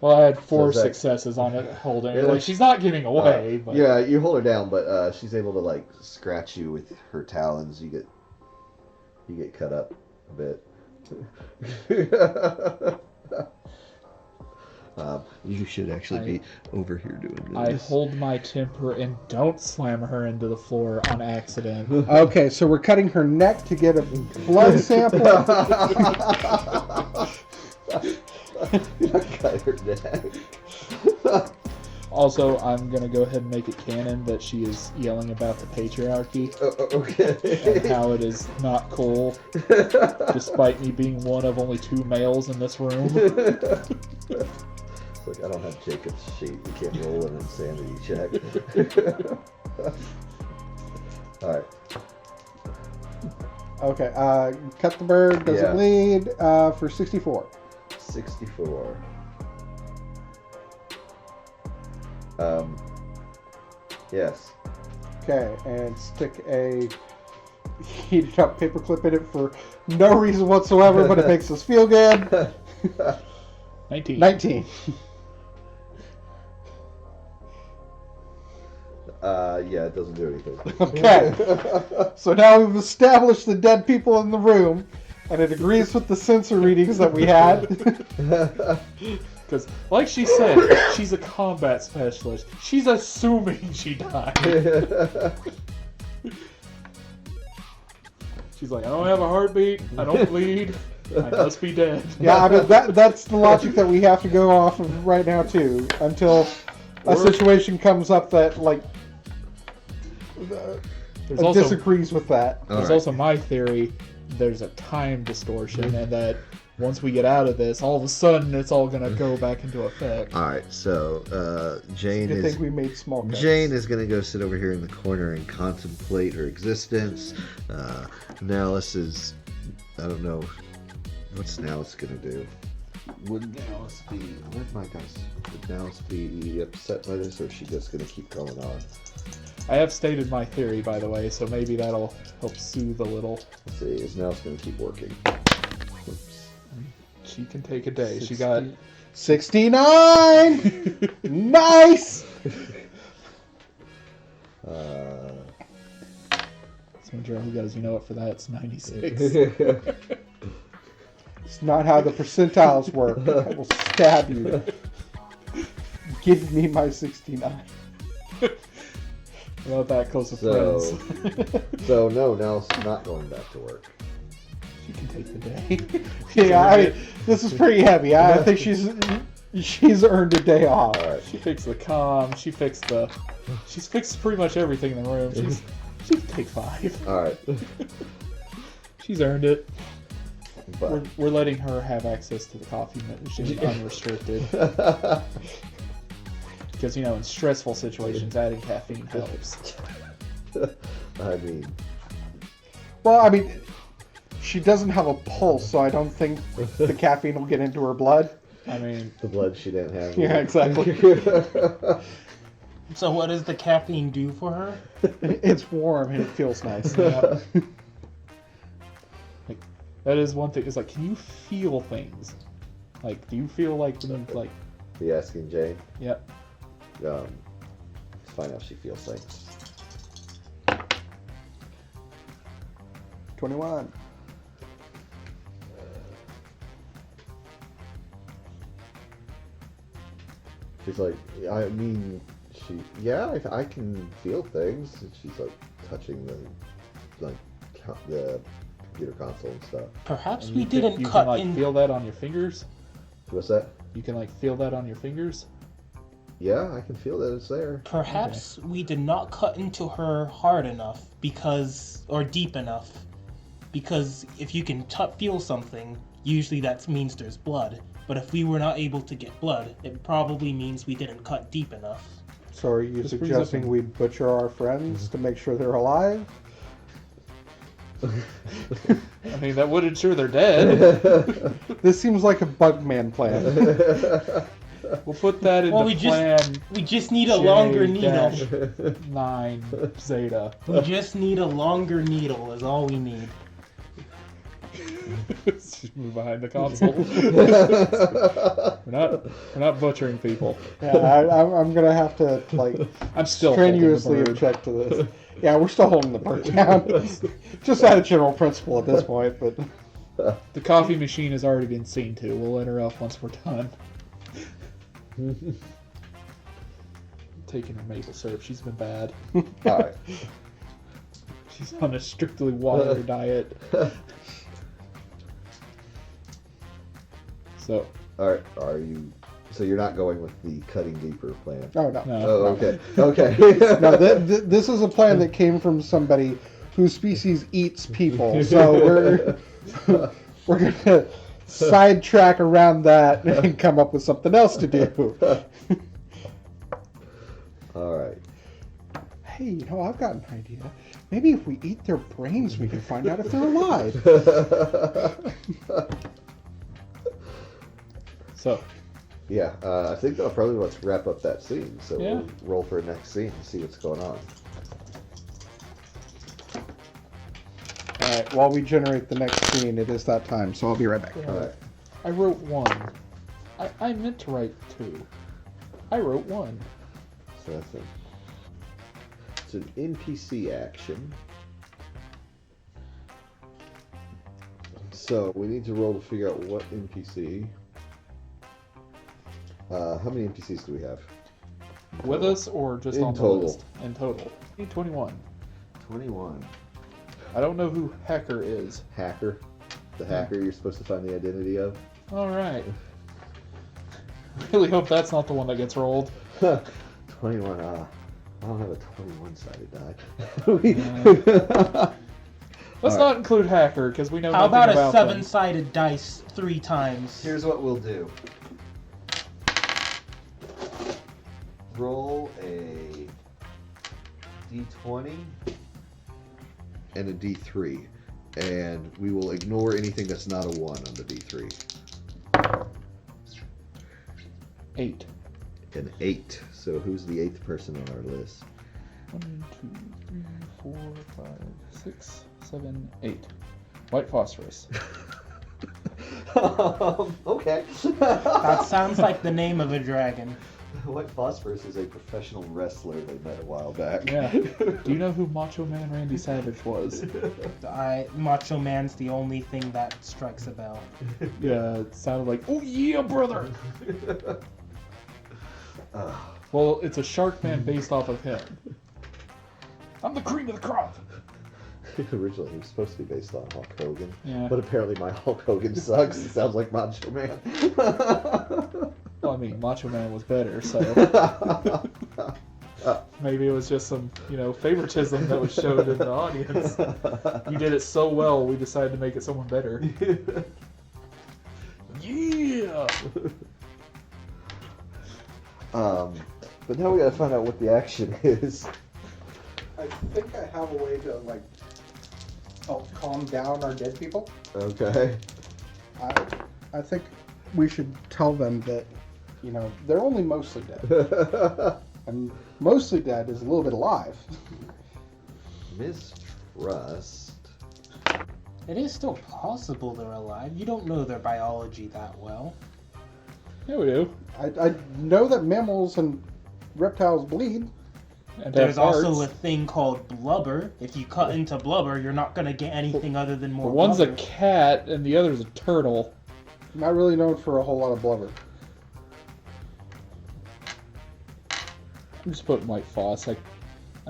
well, I had 4 So Zach- successes on it holding. Yeah, Like, she's not getting away, but Yeah, you hold her down, but she's able to like scratch you with her talons. You get cut up a bit. You should actually be over here doing this. I hold my temper and don't slam her into the floor on accident. Okay, so we're cutting her neck to get a blood sample. Cut her neck. Also, I'm gonna go ahead and make it canon that she is yelling about the patriarchy Okay. and how it is not cool, despite me being one of only 2 males in this room. It's like, I don't have Jacob's sheet. You can't roll an insanity check. Alright. Okay, cut the bird, doesn't Yeah. bleed, for 64. 64. Yes. Okay, and stick a heated up paperclip in it for no reason whatsoever, but it makes us feel good. 19. 19. Yeah, it doesn't do anything. Okay. So now we've established the dead people in the room, and it agrees with the sensor readings that we had. Because, like she said, she's a combat specialist. She's assuming she died. She's like, I don't have a heartbeat, I don't bleed, I must be dead. Yeah, I mean that's the logic that we have to go off of right now too, until a situation comes up that like There's also, disagrees with that. there's also my theory, there's a time distortion, and that once we get out of this, all of a sudden it's all going to go back into effect. Alright, so Jane I is think we made small cuts. Jane is gonna go sit over here in the corner and contemplate her existence. Nallis is, I don't know, what's Nallis gonna do? Would Nallis be upset by this, or is she just gonna keep going on? I have stated my theory, by the way, so maybe that'll help soothe a little. Let's see, is Nallis gonna keep working? Oops. She can take a day. She got 69. Nice. So Joe, who goes, you know what, for that it's 96. It's not how the percentiles work. I will stab you. Give me my 69. About that close of So, friends. so no, Nallis is not going back to work. She can take the day. Yeah, I mean, this is pretty heavy. I think she's earned a day off. Alright. She fixed the comm. She's fixed pretty much everything in the room. She can take 5. Alright. She's earned it. But We're letting her have access to the coffee machine unrestricted. Because, you know, in stressful situations, adding caffeine helps. I mean, Well, I mean, she doesn't have a pulse, so I don't think the caffeine will get into her blood. I mean, the blood she didn't have. Yeah, exactly. So what does the caffeine do for her? It's warm and it feels nice. yeah. Like, that is one thing. It's like, can you feel things? Like, do you feel like, Are you asking Jane? yep. Let's find out if she feels things. 21. She's like, I mean, I can feel things. And she's like touching the computer console and stuff. Perhaps And we you didn't can, cut like, in. feel that on your fingers? What's that? You can, like, feel that on your fingers? Yeah, I can feel that it's there. Perhaps we did not cut into her hard enough or deep enough, because if you can feel something, usually that means there's blood. But if we were not able to get blood, it probably means we didn't cut deep enough. So are you This brings up suggesting an- we butcher our friends to make sure they're alive? I mean, that would ensure they're dead. This seems like a Bugman plan. We'll put that into Well, we plan just need a longer needle. J-9 Zeta. We just need a longer needle. Is all we need. Just move behind the console. we're not butchering people. Yeah, I'm gonna have to like I'm still strenuously holding the bird. object to this. Yeah, we're still holding the bird down. Just out of general principle at this point, but The coffee machine has already been seen to. We'll interrupt once we're done. Taking her maple syrup. She's been bad. Alright. She's on a strictly water diet. So, Alright, are you... So you're not going with the cutting deeper plan? no. no. Oh, okay. Okay. No, this is a plan that came from somebody whose species eats people. So we're gonna sidetrack around that and come up with something else to do. Alright. Hey, I've got an idea. Maybe if we eat their brains, we can find out if they're alive. So, Yeah, I think that'll probably let's wrap up that scene. So Yeah. we'll roll for a next scene and see what's going on. All right, while we generate the next scene, it is that time, so I'll be right back. Alright. I wrote 1. I meant to write 2. I wrote 1. So that's it. It's an NPC action. So we need to roll to figure out what NPC. How many NPCs do we have? With us or just In on the total. list? In total. I need 21. 21. I don't know who Hacker is. Hacker. The hacker you're supposed to find the identity of. Alright. Really hope that's not the one that gets rolled. 21. I don't have a 21-sided die. Let's not include Hacker, because we know How nothing about a about them. 7-sided dice 3 times? Here's what we'll do. Roll a d20 and a d3, and we will ignore anything that's not a 1 on the d3. 8. An 8. So who's the 8th person on our list? 1, 2, 3, 4, 5, 6, 7, 8. White phosphorus. Okay. That sounds like the name of a dragon. White Phosphorus is a professional wrestler they met a while back. Yeah. Do you know who Macho Man Randy Savage was? Macho Man's the only thing that strikes a bell. Yeah, it sounded like, oh yeah, brother! Uh, Well, it's a Shark Man based off of him. I'm the cream of the crop! Originally, he was supposed to be based on Hulk Hogan, Yeah. but apparently my Hulk Hogan sucks. It sounds like Macho Man. Well, I mean, Macho Man was better, so maybe it was just some, favoritism that was showed in the audience. You did it so well, we decided to make it someone better. Yeah! But now we gotta find out what the action is. I think I have a way to help calm down our dead people. Okay. I think we should tell them that, they're only mostly dead. And mostly dead is a little bit alive. Mistrust. It is still possible they're alive. You don't know their biology that well. Yeah, we do. I know that mammals and reptiles bleed. And There's have also hearts. a thing called blubber. If you cut into blubber, you're not going to get anything other than more The one's a blubber. cat, and the other's a turtle. Not really known for a whole lot of blubber. I'm just putting white phos. I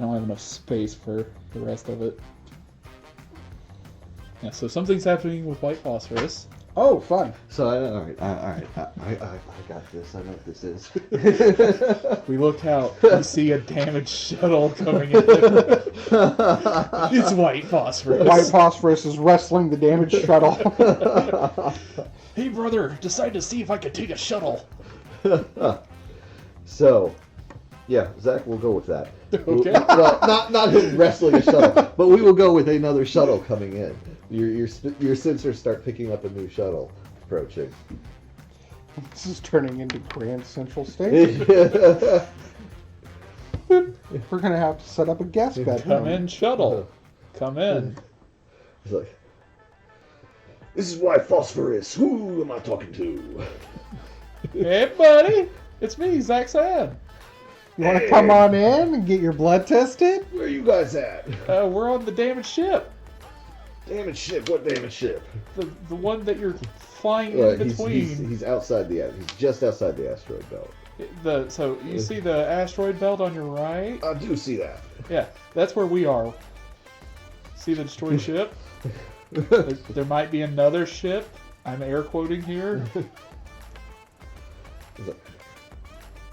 don't have enough space for the rest of it. Yeah, so something's happening with white phosphorus. Oh, fun. So I got this. I know what this is. We look out. We see a damaged shuttle coming in. It's white phosphorus. White phosphorus is wrestling the damaged shuttle. Hey, brother, decide to see if I could take a shuttle. So, Yeah, Zach, we'll go with that. Okay. Well, not him wrestling a shuttle, but we will go with another shuttle coming in. Your sensors start picking up a new shuttle approaching. This is turning into Grand Central Station. We're gonna have to set up a guest bed. Come in, shuttle. Come in. It's like, this is why Phosphorus. Who am I talking to? Hey, buddy. It's me, Zach Sad. You want to come on in and get your blood tested? Where are you guys at? We're on the damaged ship. Damaged ship. What damaged ship? The one that you're flying in between. He's outside the. He's just outside the asteroid belt. So you see the asteroid belt on your right? I do see that. Yeah, that's where we are. See the destroyed ship? There might be another ship. I'm air quoting here.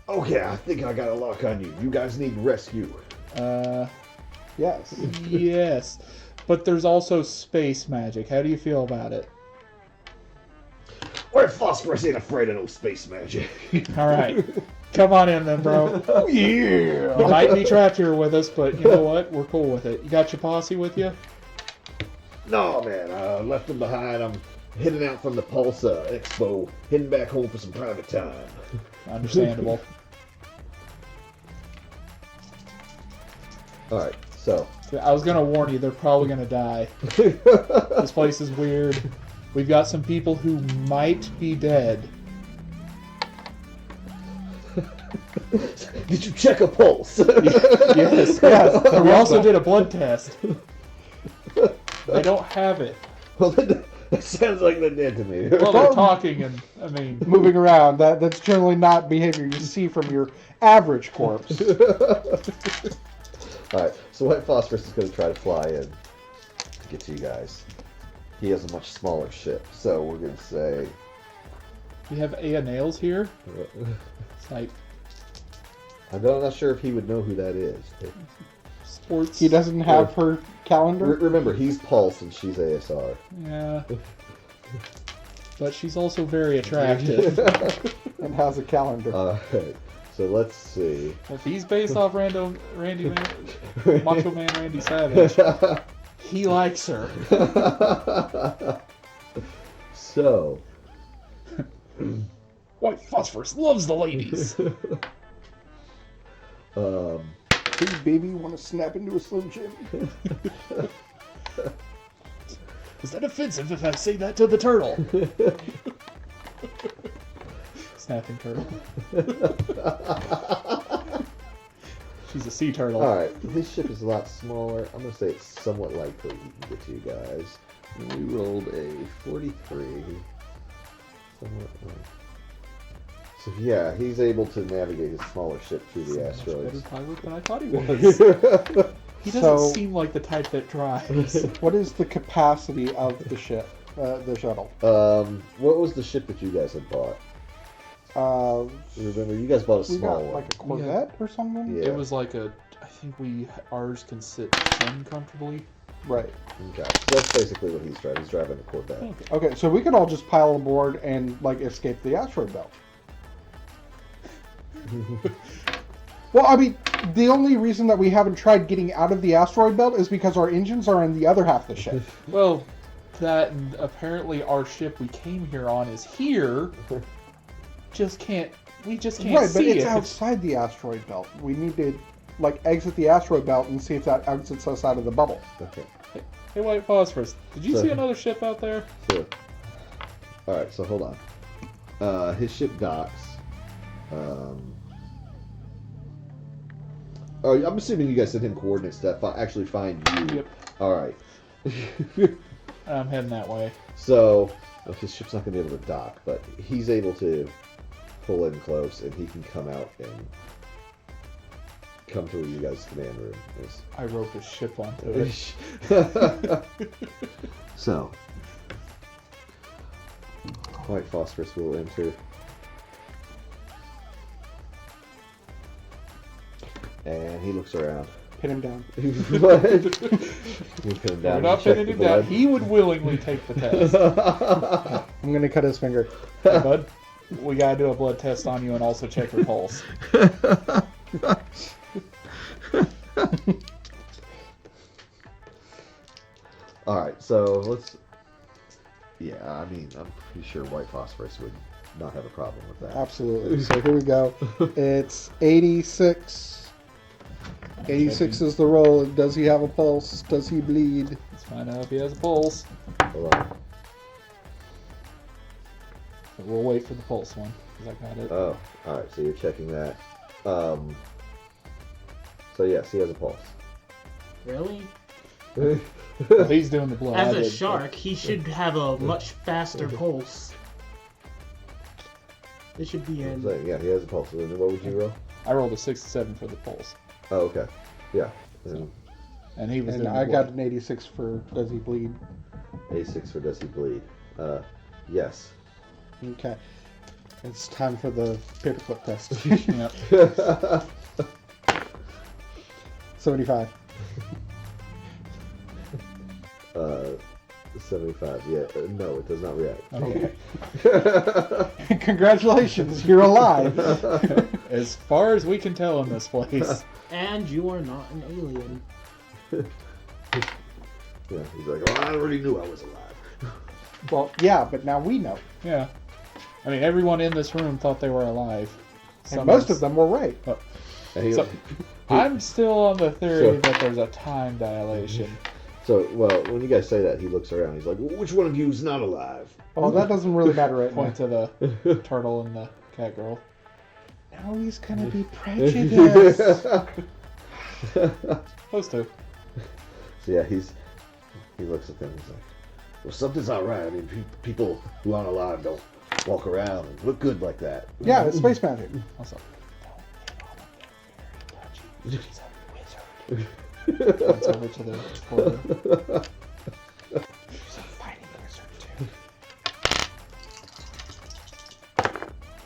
Okay, I think I got a lock on you. You guys need rescue. Yes. Yes. But there's also space magic. How do you feel about it? Where Phosphorus ain't afraid of no space magic. All right. Come on in then, bro. Oh, yeah. You might be trapped here with us, but you know what? We're cool with it. You got your posse with you? No, man, I left them behind. I'm heading out from the Pulsar Expo, heading back home for some private time. Understandable. All right, so I was going to warn you, they're probably going to die. This place is weird. We've got some people who might be dead. did you check a pulse? Yes. We also did a blood test. They don't have it. Well, that sounds like they're dead to me. Well, they're talking, and I mean, Moving around, that's generally not behavior you see from your average corpse. All right, so White Phosphorus is going to try to fly in to get to you guys. He has a much smaller ship, so we're going to say... we have Aya Nails here. It's like I'm not sure if he would know who that is. sports. He doesn't have her calendar. Remember, he's Pulse and she's ASR. Yeah. But she's also very attractive. And has a calendar. Alright, so let's see. If he's based off Randy Macho Man Randy Savage, he likes her. So... White Phosphorus loves the ladies. Hey, baby, want to snap into a Slim Jim? Is that offensive if I say that to the turtle? Snapping turtle. She's a sea turtle. Alright, his ship is a lot smaller. I'm going to say it's somewhat likely he can get to you guys. And we rolled a 43. Somewhat like... So yeah, he's able to navigate his smaller ship through the Better asteroids. pilot than I thought he was. He doesn't seem like the type that drives. What is the capacity of the ship, the shuttle? What was the ship that you guys had bought? Remember, you guys bought a We small got one. like a Corvette or something? Yeah. It was like I think ours can sit 10 comfortably. Right. Okay, so that's basically what he's driving. He's driving a Corvette. Okay, so we could all just pile aboard and like escape the asteroid belt. Well, I mean, the only reason that we haven't tried getting out of the asteroid belt is because our engines are in the other half of the ship. Well, that and apparently our ship we came here on is here. We just can't Right, but see it's it. outside the asteroid belt. We need to like exit the asteroid belt and see if that exits us out of the bubble. Okay. Hey, White Phosphorus, did you So- see another ship out there? So, all right. So hold on. His ship docks. Oh, I'm assuming you guys sent him coordinates that actually find you. Yep. All right. I'm heading that way. So his ship's not going to be able to dock, but he's able to pull in close, and he can come out and come to where you guys' command room is. I wrote a ship onto it. So, White Phosphorus will enter. And he looks around. Pin him down. What? You put him down. We're not check pinning the him down. blood. He would willingly take the test. I'm gonna cut his finger. Hey, bud, we gotta do a blood test on you and also check your pulse. All right, so let's. Yeah, I mean, I'm pretty sure white phosphorus would not have a problem with that. Absolutely. So here we go. It's 86. 86 is the roll. Does he have a pulse? Does he bleed? Let's find out if he has a pulse. Hold on. But we'll wait for the pulse one, because I got it. Oh, all right. So you're checking that. So yes, he has a pulse. Really? Well, he's doing the blood. As I a did, shark, he should have a much faster pulse. It should be in. Yeah, he has a pulse. And what would you roll? I rolled a 67 for the pulse. Oh, okay. Yeah. So, and he was And doing I the got blood. an 86 for does he bleed? A6 for does he bleed? Yes. Okay. It's time for the paperclip test. Yep. 75. 75. Yeah. No, it does not react. Okay. Congratulations, you're alive. As far as we can tell in this place. And you are not an alien. Yeah. He's like, oh, I already knew I was alive. Well, yeah, but now we know. Yeah. I mean, everyone in this room thought they were alive. And most of them were right. And he- So, I'm still on the theory So- that there's a time dilation. So, well, when you guys say that, he looks around. He's like, well, which one of you is not alive? Well, that doesn't really matter right now. Point to the turtle and the cat girl. Now he's gonna be prejudiced. Those two. So yeah, he looks at them. He's like, well, something's not right. I mean, people who aren't alive don't walk around and look good like that. Yeah, it's space magic. Also, don't hit on her very touchy. She's a wizard. Points over to the portal. She's a fighting wizard too.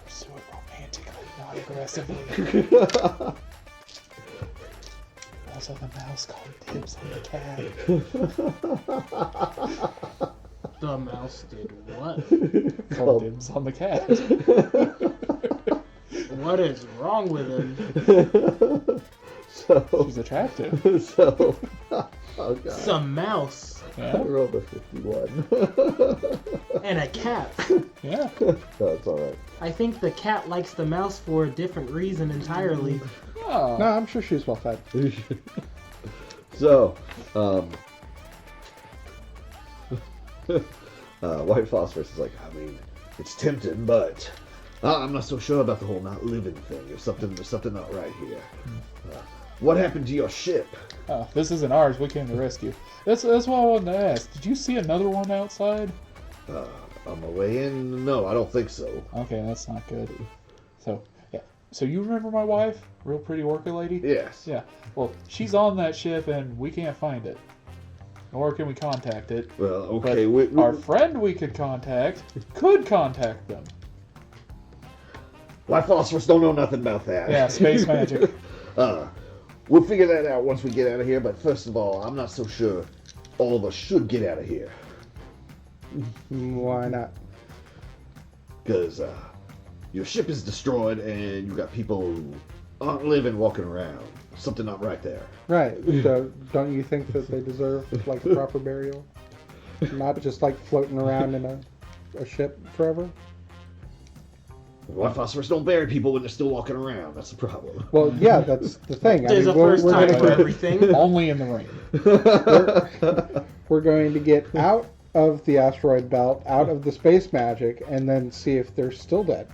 Pursue it romantically, not aggressively. Also, the mouse called dibs on the cat. The mouse did what? Called dibs on the cat. Oh. What is wrong with him? So, She's attractive. oh god, It's a mouse I Yeah. rolled a 51. and a cat. Yeah. That's all right. I think the cat likes the mouse for a different reason entirely. Oh. No, I'm sure she's well fed. So, white phosphorus is like, I mean, it's tempting, but I'm not so sure about the whole not living thing. There's something not right here. What happened to your ship? Oh, this isn't ours. We came to rescue. That's what I wanted to ask. Did you see another one outside? On my way in? No, I don't think so. Okay, that's not good. So, yeah. So you remember my wife? Real pretty worker lady? Yes. Yeah. Well, she's on that ship and we can't find it. Nor can we contact it. Well, But okay. our friend we could contact them. White phosphorus don't know nothing about that. Yeah, space magic. We'll figure that out once we get out of here, but first of all, I'm not so sure all of us should get out of here. Why not? Because your ship is destroyed and you got people who aren't living walking around. Something not right there. Right. So don't you think that they deserve like a proper burial? Not just like floating around in a ship forever? White phosphorus don't bury people when they're still walking around. That's the problem. Well, yeah, that's the thing. There's a first time for everything. Only in the rain. we're going to get out of the asteroid belt, out of the space magic, and then see if they're still dead.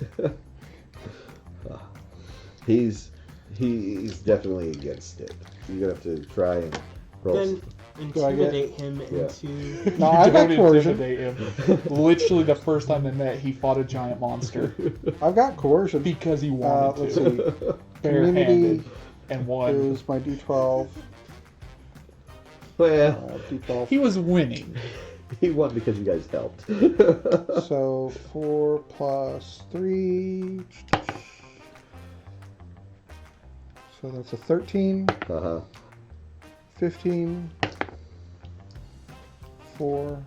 He's definitely against it. You're gonna have to try and roll. Then intimidate him into. No, I got Don't coercion. intimidate him. Literally, the first time they met, he fought a giant monster I've got coercion. because he wanted Let's to. see. Barehanded Community and won. is my D12. Well, D12. He was winning. he won because you guys helped. So 4 plus 3. So that's a 13, Uh-huh. 15, 4,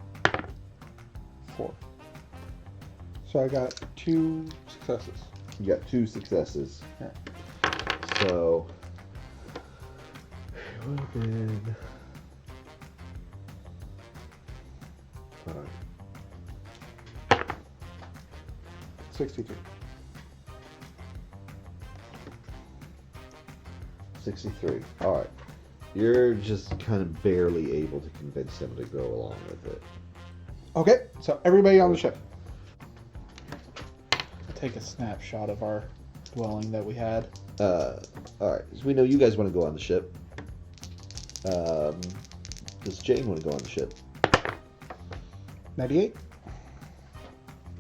4. So I got 2 successes. You got 2 successes. So it would have been. 63. 63. All right. You're just kind of barely able to convince him to go along with it. Okay, so everybody on the ship. Take a snapshot of our dwelling that we had. All right. So we know you guys want to go on the ship. Does Jane want to go on the ship? 98.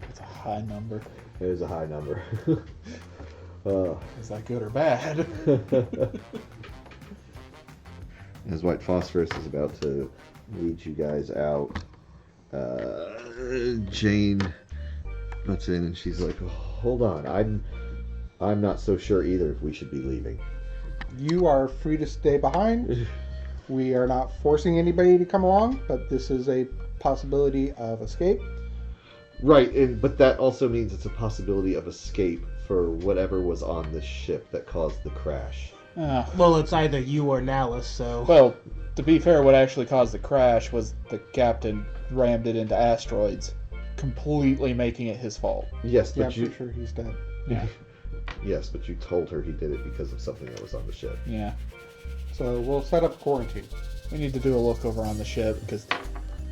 It's a high number. It is a high number. Is that good or bad? As White Phosphorus is about to lead you guys out, Jane butts in and she's like, "Hold on, I'm not so sure either if we should be leaving." You are free to stay behind. We are not forcing anybody to come along, but this is a possibility of escape. Right, but that also means it's a possibility of escape for whatever was on the ship that caused the crash. Well, it's either you or Nallus, so... Well, to be fair, what actually caused the crash was the captain rammed it into asteroids, completely making it his fault. Yes, Yeah, but I'm pretty sure he's dead. Yeah. Yes, but you told her he did it because of something that was on the ship. Yeah. So we'll set up quarantine. We need to do a look over on the ship, because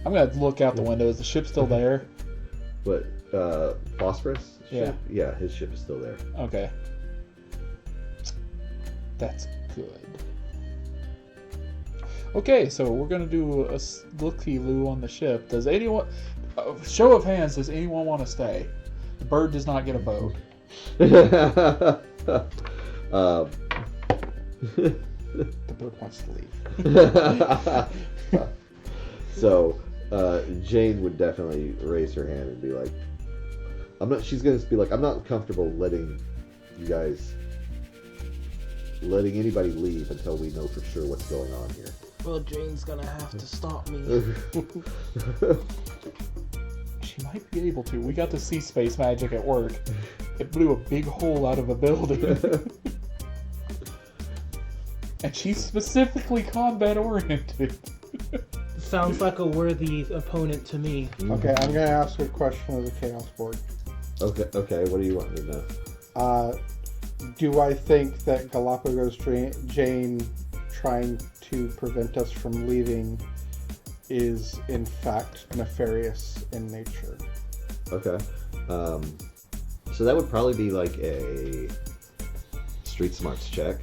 I'm going to look out the window. Is the ship still there? But Phosphorus Yeah. ship? Yeah, his ship is still there. Okay. That's good. Okay, so we're going to do a looky-loo on the ship. Does anyone... show of hands, does anyone want to stay? The bird does not get a vote. The bird wants to leave. So, Jane would definitely raise her hand and be like, she's going to be like, "I'm not comfortable letting anybody leave until we know for sure what's going on here." Well, Jane's gonna have to stop me. She might be able to. We got to see space magic at work. It blew a big hole out of a building. And she's specifically combat oriented. Sounds like a worthy opponent to me. Okay, I'm going to ask a question of the Chaos Board. Okay, what do you want me to know? Do I think that Galapagos Jane trying to prevent us from leaving is in fact nefarious in nature? Okay. So that would probably be like a street smarts check.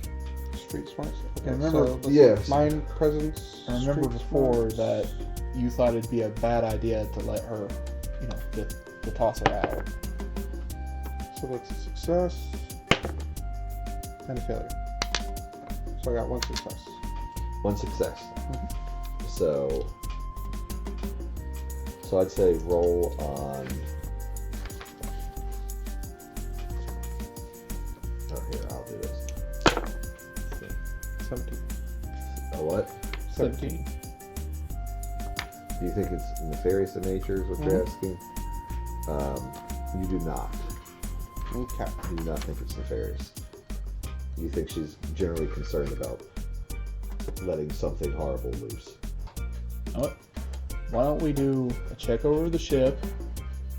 Street smarts? Okay, Remember- Yes. Mind presence. I remember street before smarts. that you thought it'd be a bad idea to let her, to toss her out. So that's a success. And a failure. So I got one success. One success. So I'd say roll on. Oh, here, I'll do this. 17. A what? 17. Do you think it's nefarious in nature, is what you're asking? You do not. Okay. You do not think it's nefarious. You think she's generally concerned about letting something horrible loose. You know what? Why don't we do a check over the ship?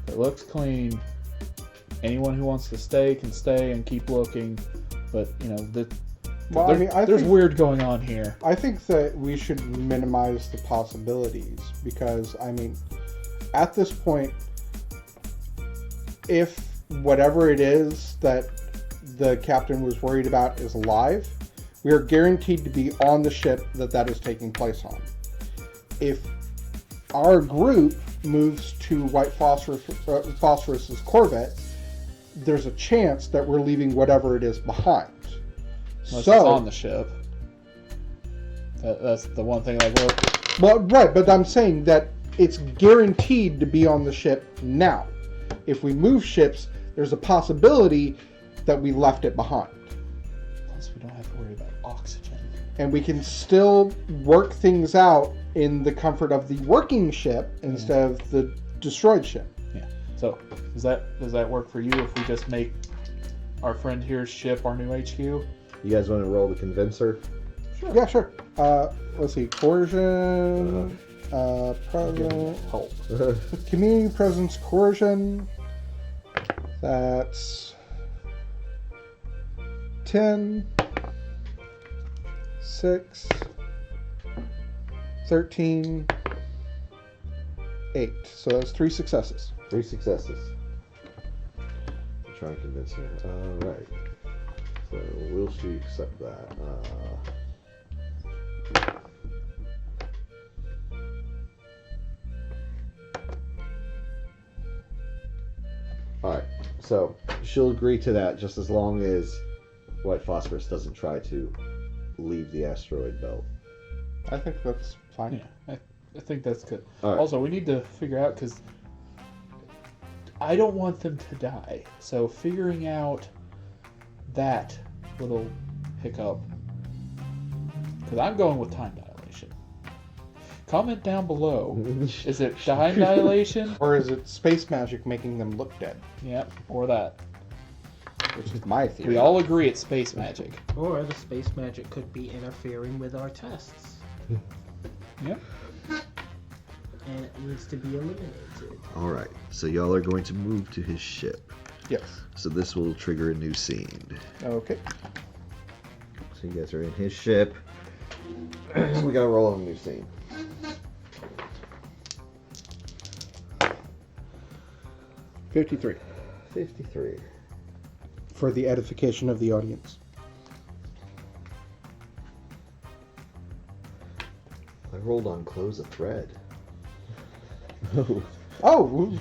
If it looks clean, anyone who wants to stay can stay and keep looking. But, Well, I mean, there's weird going on here. I think that we should minimize the possibilities because, I mean, at this point, if whatever it is that the captain was worried about is alive, we are guaranteed to be on the ship that is taking place on. If our group moves to White Phosphorus's Corvette, there's a chance that we're leaving whatever it is behind. Unless it's on the ship. That's the one thing I wrote. Well, right, but I'm saying that it's guaranteed to be on the ship now. If we move ships, there's a possibility that we left it behind. Plus, we don't have to worry about oxygen. And we can still work things out in the comfort of the working ship instead of the destroyed ship. Yeah. So, does that work for you if we just make our friend here's ship our new HQ? You guys want to roll the convincer? Yeah, sure. Let's see. Coercion. Presence. Help. Community presence coercion. That's 10, 6, 13, 8. So that's 3 successes. 3 successes. Try and convince her. All right. So will she accept that? All right. So she'll agree to that just as long as White Phosphorus doesn't try to leave the asteroid belt. I think that's fine. Yeah, I think that's good. All right. Also, we need to figure out, because I don't want them to die. So figuring out that little hiccup, because I'm going with time dilation. Comment down below. Is it time dilation? Or is it space magic making them look dead? Yep, or that. Which is my theory. We all agree it's space magic. Or the space magic could be interfering with our tests. Yep. And it needs to be eliminated. All right. So y'all are going to move to his ship. Yes. So this will trigger a new scene. Okay. So you guys are in his ship. We gotta roll on a new scene. $53. 53. For the edification of the audience. I rolled on close a thread. Oh,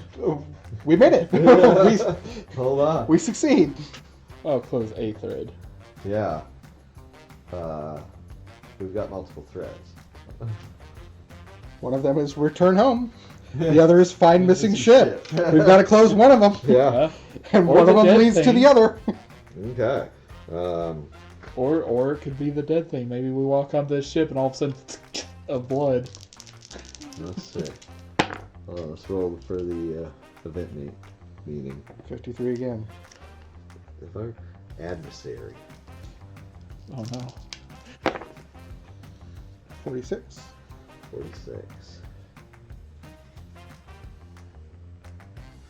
we made it. Hold on. we succeed. Oh, close a thread. Yeah. We've got multiple threads. One of them is return home. The other is find missing ship. We've got to close one of them. Yeah. And Or one the of them dead leads to thing. the other. Okay. Or it could be the dead thing. Maybe we walk onto the ship and all of a sudden, of blood. Let's see. Let's roll for the event meeting. 53 again. If our adversary. Oh no. 46. 46.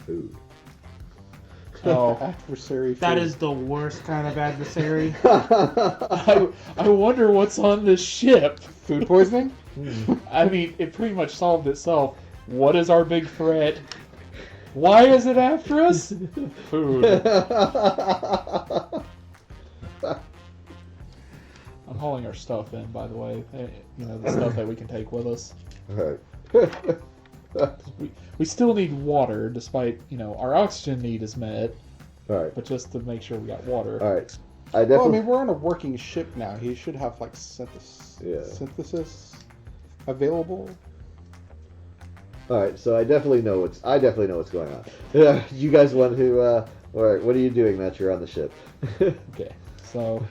Food. Oh, Adversary. That food. is the worst kind of adversary. I wonder what's on this ship. food poisoning. I mean, it pretty much solved itself. What is our big threat? Why is it after us? Food. I'm hauling our stuff in, by the way. You know, the stuff that we can take with us. Alright. We still need water, despite, you know, our oxygen need is met, Alright. but just to make sure we got water. Alright. I Well, I definitely. mean, we're on a working ship now. He should have like synthesis available. Alright, so I definitely know what's going on. Yeah, you guys want to alright, what are you doing, Matt? You're on the ship. Okay, so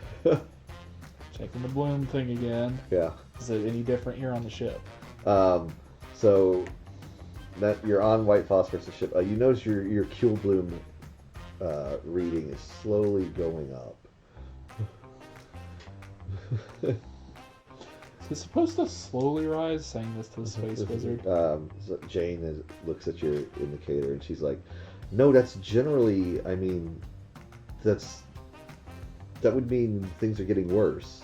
checking the bloom thing again. Yeah. Is it any different here on the ship? So that you're on White Phosphorus ship. You notice your Kuhl bloom reading is slowly going up. Is it supposed to slowly rise? Saying this to the space wizard. So Jane looks at your indicator and she's like, "No, that's generally. I mean, that would mean things are getting worse."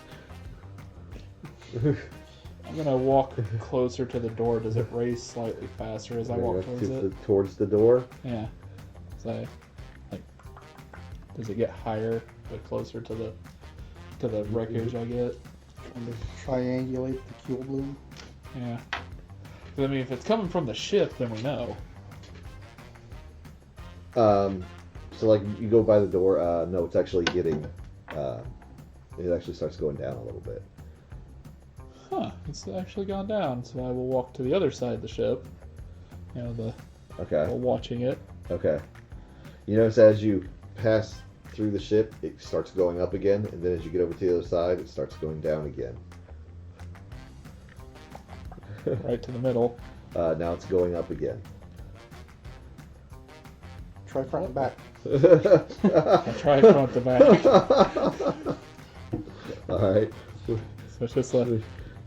I'm gonna walk closer to the door. Does it raise slightly faster as I walk towards it? Towards the door. Yeah. So, like, does it get higher the closer to the wreckage I get? Trying to triangulate the Kuhl bloom. Yeah. 'Cause, I mean, if it's coming from the ship, then we know. So like you go by the door. No, it's actually getting. It actually starts going down a little bit. Huh, it's actually gone down, so I will walk to the other side of the ship. You know, Okay. while watching it. Okay. You notice as you pass through the ship, it starts going up again, and then as you get over to the other side, it starts going down again. Right to the middle. Now it's going up again. Try front and back. I try front to back. All right. So it's just like,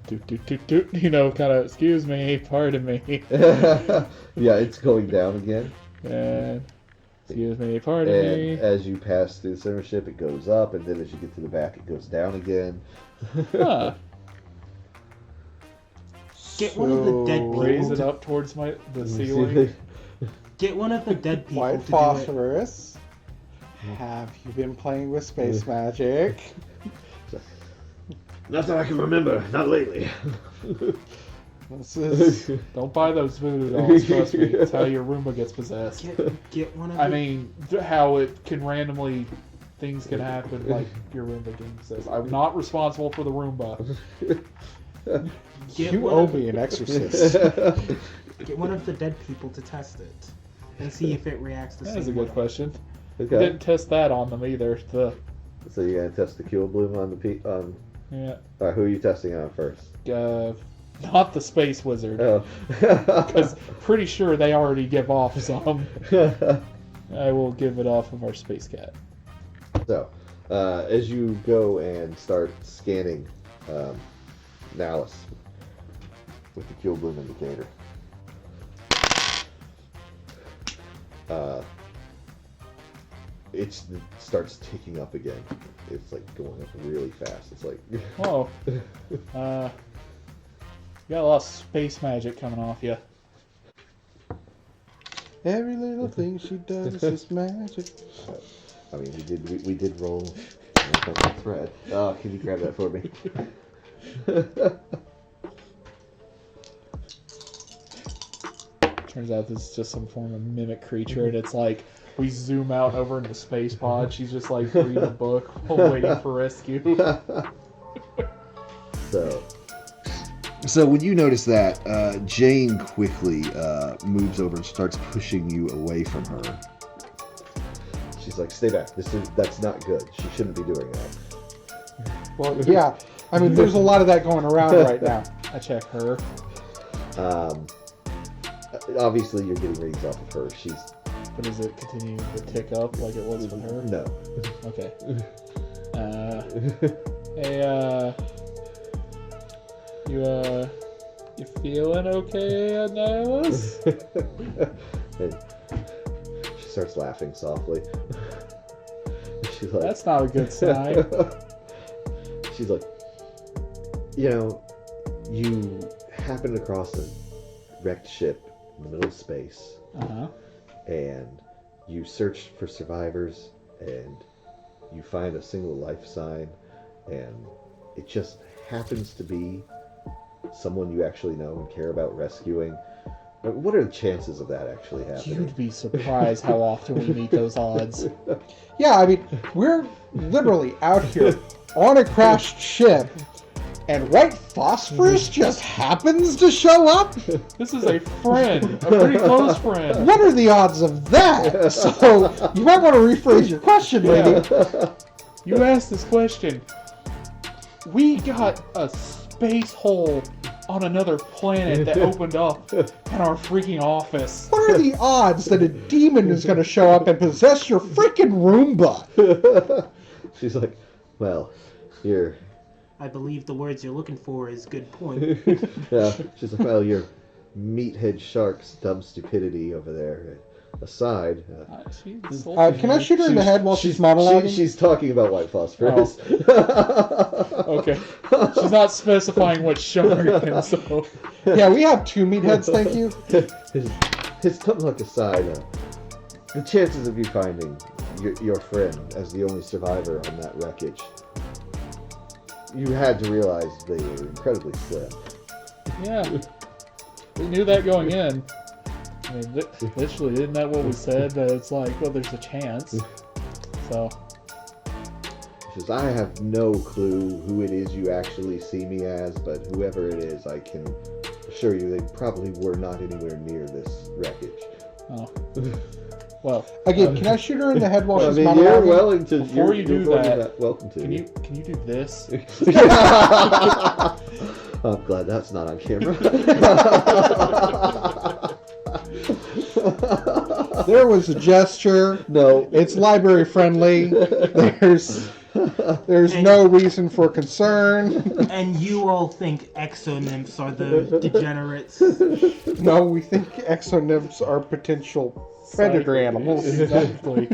doot, doot, doot, doot, you know, kind of, excuse me, pardon me. Yeah, it's going down again. And, excuse me, pardon And me. as you pass through the center ship, it goes up, and then as you get to the back, it goes down again. Huh. Get one of the dead people. Raise it to- up towards the ceiling. Get one of the dead people White to do it. phosphorus. Have you been playing with space magic? Not that I can remember. Not lately. This is Don't buy those voodoo dolls, trust me. It's how your Roomba gets possessed. Get one of I the... mean, how it can randomly, things can happen like your Roomba getting possessed. I'm not responsible for the Roomba. Get you one owe of- me an exorcist. Get one of the dead people to test it. And see if it reacts the same That's a good way. question. Okay. Didn't test that on them either. So you're gonna test the Cure Bloom on the on. Yeah. All right, who are you testing on first? Not the Space Wizard. Oh. Because pretty sure they already give off some. I will give it off of our Space Cat. So, as you go and start scanning Nalus with the Cure Bloom indicator, it starts ticking up again. It's like going up really fast. It's like Oh. You got a lot of space magic coming off you. Every little thing she does is just magic. I mean, we did roll a thread. Oh, can you grab that for me? Turns out this is just some form of mimic creature, and it's like we zoom out over into space pod. She's just like reading a book while waiting for rescue. So when you notice that, Jane quickly moves over and starts pushing you away from her. She's like, "Stay back. That's not good. She shouldn't be doing that." Well, yeah. I mean, there's a lot of that going around right now. I check her. Obviously, you're getting readings off of her. She's But does it continue to tick up like it was with her? no. Okay. Hey, you feeling okay, Nihilus? And she starts laughing softly. She's like, That's not a good sign. She's like, you happened across a wrecked ship in the middle of space, Uh-huh. and you search for survivors, and you find a single life sign, and it just happens to be someone you actually know and care about rescuing. What are the chances of that actually happening? You'd be surprised how often we meet those odds. Yeah, I mean, we're literally out here on a crashed ship, and white phosphorus just happens to show up? This is a friend, a pretty close friend. What are the odds of that? So, you might want to rephrase your question, lady. You asked this question. We got a space hole on another planet that opened up in our freaking office. What are the odds that a demon is going to show up and possess your freaking Roomba? She's like, well, you're... I believe the words you're looking for is good point. She's like, well, your meathead shark's dumb stupidity over there aside. Can I shoot her in the head while she's monologuing? She's talking about white phosphorus. Okay. She's not specifying what shark, and so... Yeah, we have 2 meatheads, thank you. His dumb luck aside, the chances of you finding your friend as the only survivor on that wreckage, you had to realize they were incredibly slim. Yeah. We knew that going in. I mean, literally, isn't that what we said? That it's like, well, there's a chance. So... She says, I have no clue who it is you actually see me as, but whoever it is, I can assure you they probably were not anywhere near this wreckage. Oh. Well... Again, can I shoot her in the head while I she's mean, monologuing? you're welcome to... Before you do that, welcome to. Can you do this? I'm glad that's not on camera. There was a gesture. No. It's library friendly. There's... There's no reason for concern. And you all think exonymphs are the degenerates. No, we think exonymphs are potential predator animals. Exactly.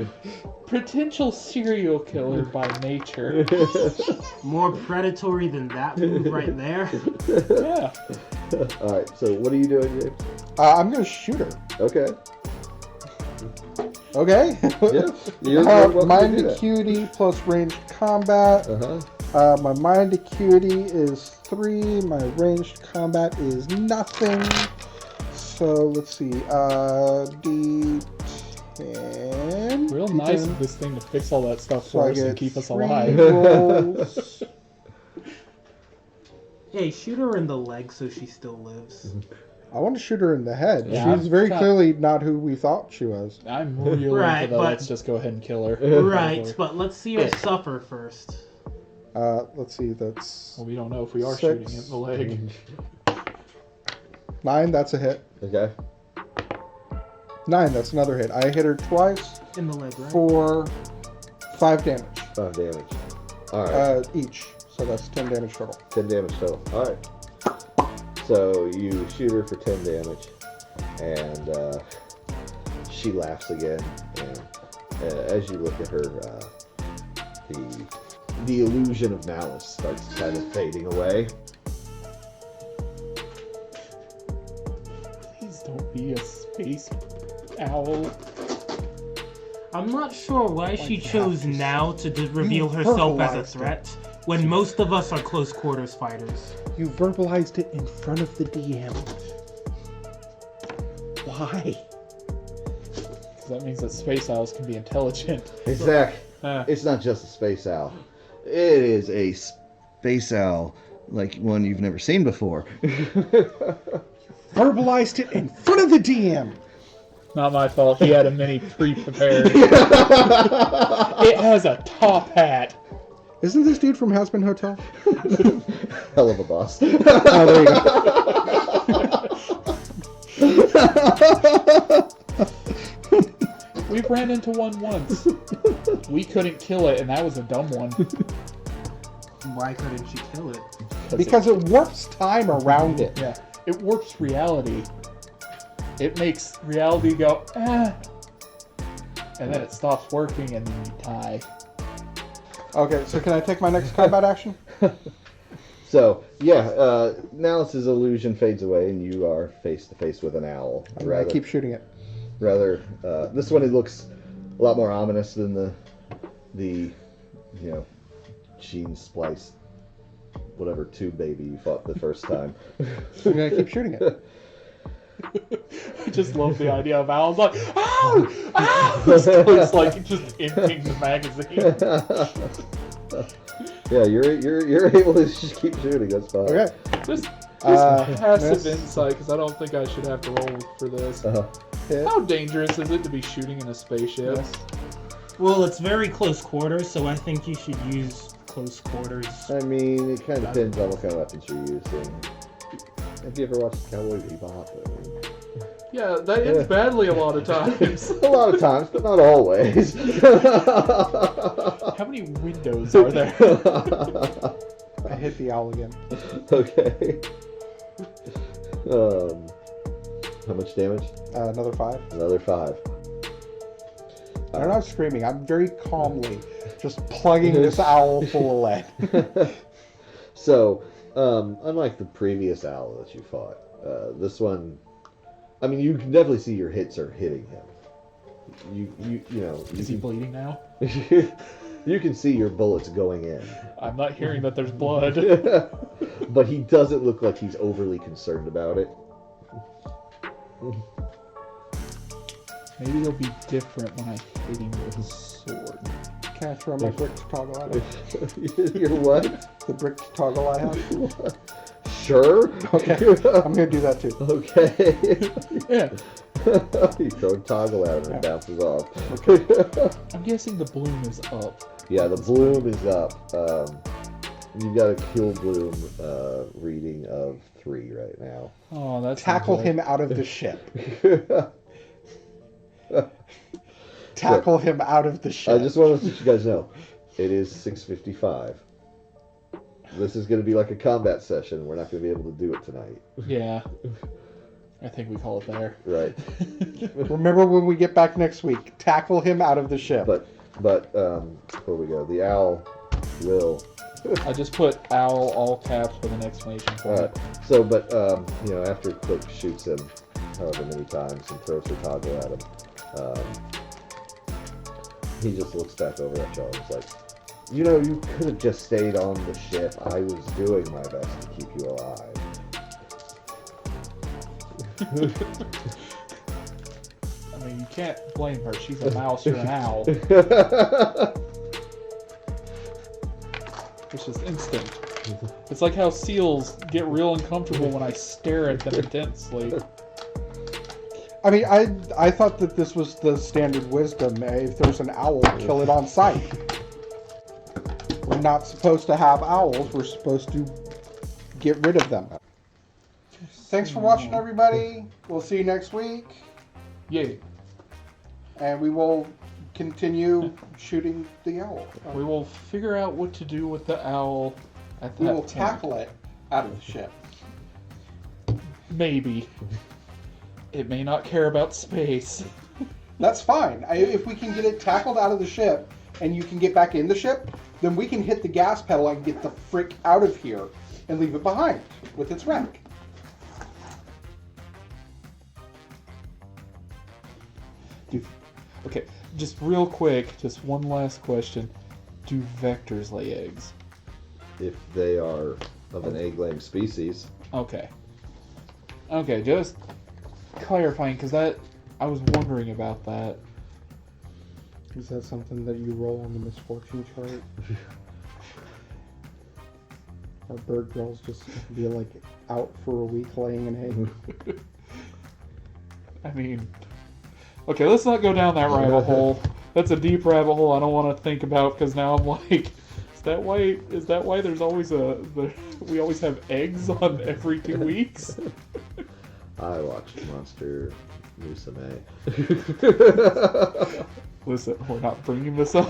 Potential serial killer by nature. More predatory than that move right there. Yeah. Alright, so what are you doing, James? I'm gonna shoot her. Okay. Okay. Yeah. You're welcome mind to do that. acuity plus ranged combat. My mind acuity is 3. My ranged combat is nothing. So let's see. D10. Real nice of this thing to fix all that stuff So for I us and get keep us 3 alive. rolls. Hey, shoot her in the leg so she still lives. I want to shoot her in the head. Yeah, She's very I'm- clearly not who we thought she was. I'm really Right, into the but- let's just go ahead and kill her. Right, but let's see her suffer first. Let's see. That's Well, we don't know if we are 6. shooting it in the leg. 9. That's a hit. Okay. 9. That's another hit. I hit her twice In the leg, right? for 5 damage 5 damage. Alright. each. So that's 10 damage total. 10 damage total. Alright. So you shoot her for 10 damage, and she laughs again. And as you look at her, the illusion of malice starts kind of fading away. Please don't be a space owl. I'm not sure why she you have chose to now to reveal herself as a verbalized it. threat, when most of us are close quarters fighters. You verbalized it in front of the DM. Why? That means that space owls can be intelligent. Hey, Zach, Uh, it's not just a space owl. It is a space owl like one you've never seen before. Verbalized it in front of the DM. not my fault. He had a mini pre-prepared. It has a top hat. Isn't this dude from Hazbin Hotel? Hell of a boss. Oh, there you go. We ran into one once. We couldn't kill it, and that was a dumb one. Why couldn't she kill it? Because it warps time around it. Yeah, it warps reality. It makes reality go, ah. And then it stops working, and then you die. Okay, so can I take my next combat action? So, yeah, Malice's illusion fades away, and you are face to face with an owl. I keep shooting it. This one, it looks a lot more ominous than the gene spliced, whatever tube baby you fought the first time. I'm gonna keep shooting it. I just love the idea of owls like, ow! Ow! It's like just emptying the magazine. Yeah, you're able to just keep shooting. That's fine. Okay. Just passive miss. insight, because I don't think I should have to roll for this. Hit. How dangerous is it to be shooting in a spaceship? Miss. Well, it's very close quarters, so I think you should use close quarters. I mean, it kind of depends on what kind of weapons you're using. Have you ever watched Cowboy Bebop? Yeah, that ends badly a lot of times. A lot of times, but not always. How many windows are there? I hit the owl again. Okay. How much damage? Another 5. Another 5. I'm not screaming. I'm very calmly just plugging this owl full of lead. So, unlike the previous owl that you fought, this one, I mean, you can definitely see your hits are hitting him. You know. Is he bleeding now? You can see your bullets going in. I'm not hearing that there's blood. But he doesn't look like he's overly concerned about it. Maybe it'll be different when I hit him with his sword. Can I throw my brick toggle at him? You're what? The brick toggle I have? Sure. Okay. I'm gonna do that too. Okay. Yeah. You throw a toggle at him and it bounces off. I'm guessing the bloom is up. Yeah, the bloom is up. You've got a kill bloom reading of 3 right now. Oh, that's Tackle not good. him out of the ship. Tackle him out of the ship. I just want to let you guys know, It is 6:55. This is going to be like a combat session. We're not going to be able to do it tonight. Yeah. I think we call it there. Right. Remember when we get back next week, tackle him out of the ship. But before we go, the owl will. I just put owl all caps with an exclamation point. So, but after Cloak shoots him, however many times, and throws her toggle at him, he just looks back over at y'all and is like, you could have just stayed on the ship. I was doing my best to keep you alive. I mean, you can't blame her. She's a mouse or an owl. It's just instinct. It's like how seals get real uncomfortable when I stare at them intensely. I mean, I thought that this was the standard wisdom. If there's an owl, kill it on sight. We're not supposed to have owls. We're supposed to get rid of them. Thanks for watching, everybody. We'll see you next week. Yay. And we will continue shooting the owl. We will figure out what to do with the owl at that We will point. tackle it out of the ship. Maybe. It may not care about space. That's fine. If we can get it tackled out of the ship and you can get back in the ship, then we can hit the gas pedal and get the frick out of here and leave it behind with its wreck. Okay, just real quick, just one last question. Do vectors lay eggs? If they are of an egg-laying species. Okay. Okay, just clarifying, because I was wondering about that. Is that something that you roll on the misfortune chart? Our bird girls just be like out for a week laying an egg. I mean, okay, let's not go down that rabbit hole. That's a deep rabbit hole I don't want to think about, because now I'm like, is that why there's always we always have eggs on every 2 weeks? I watched Monster Musume. Listen, we're not bringing this up.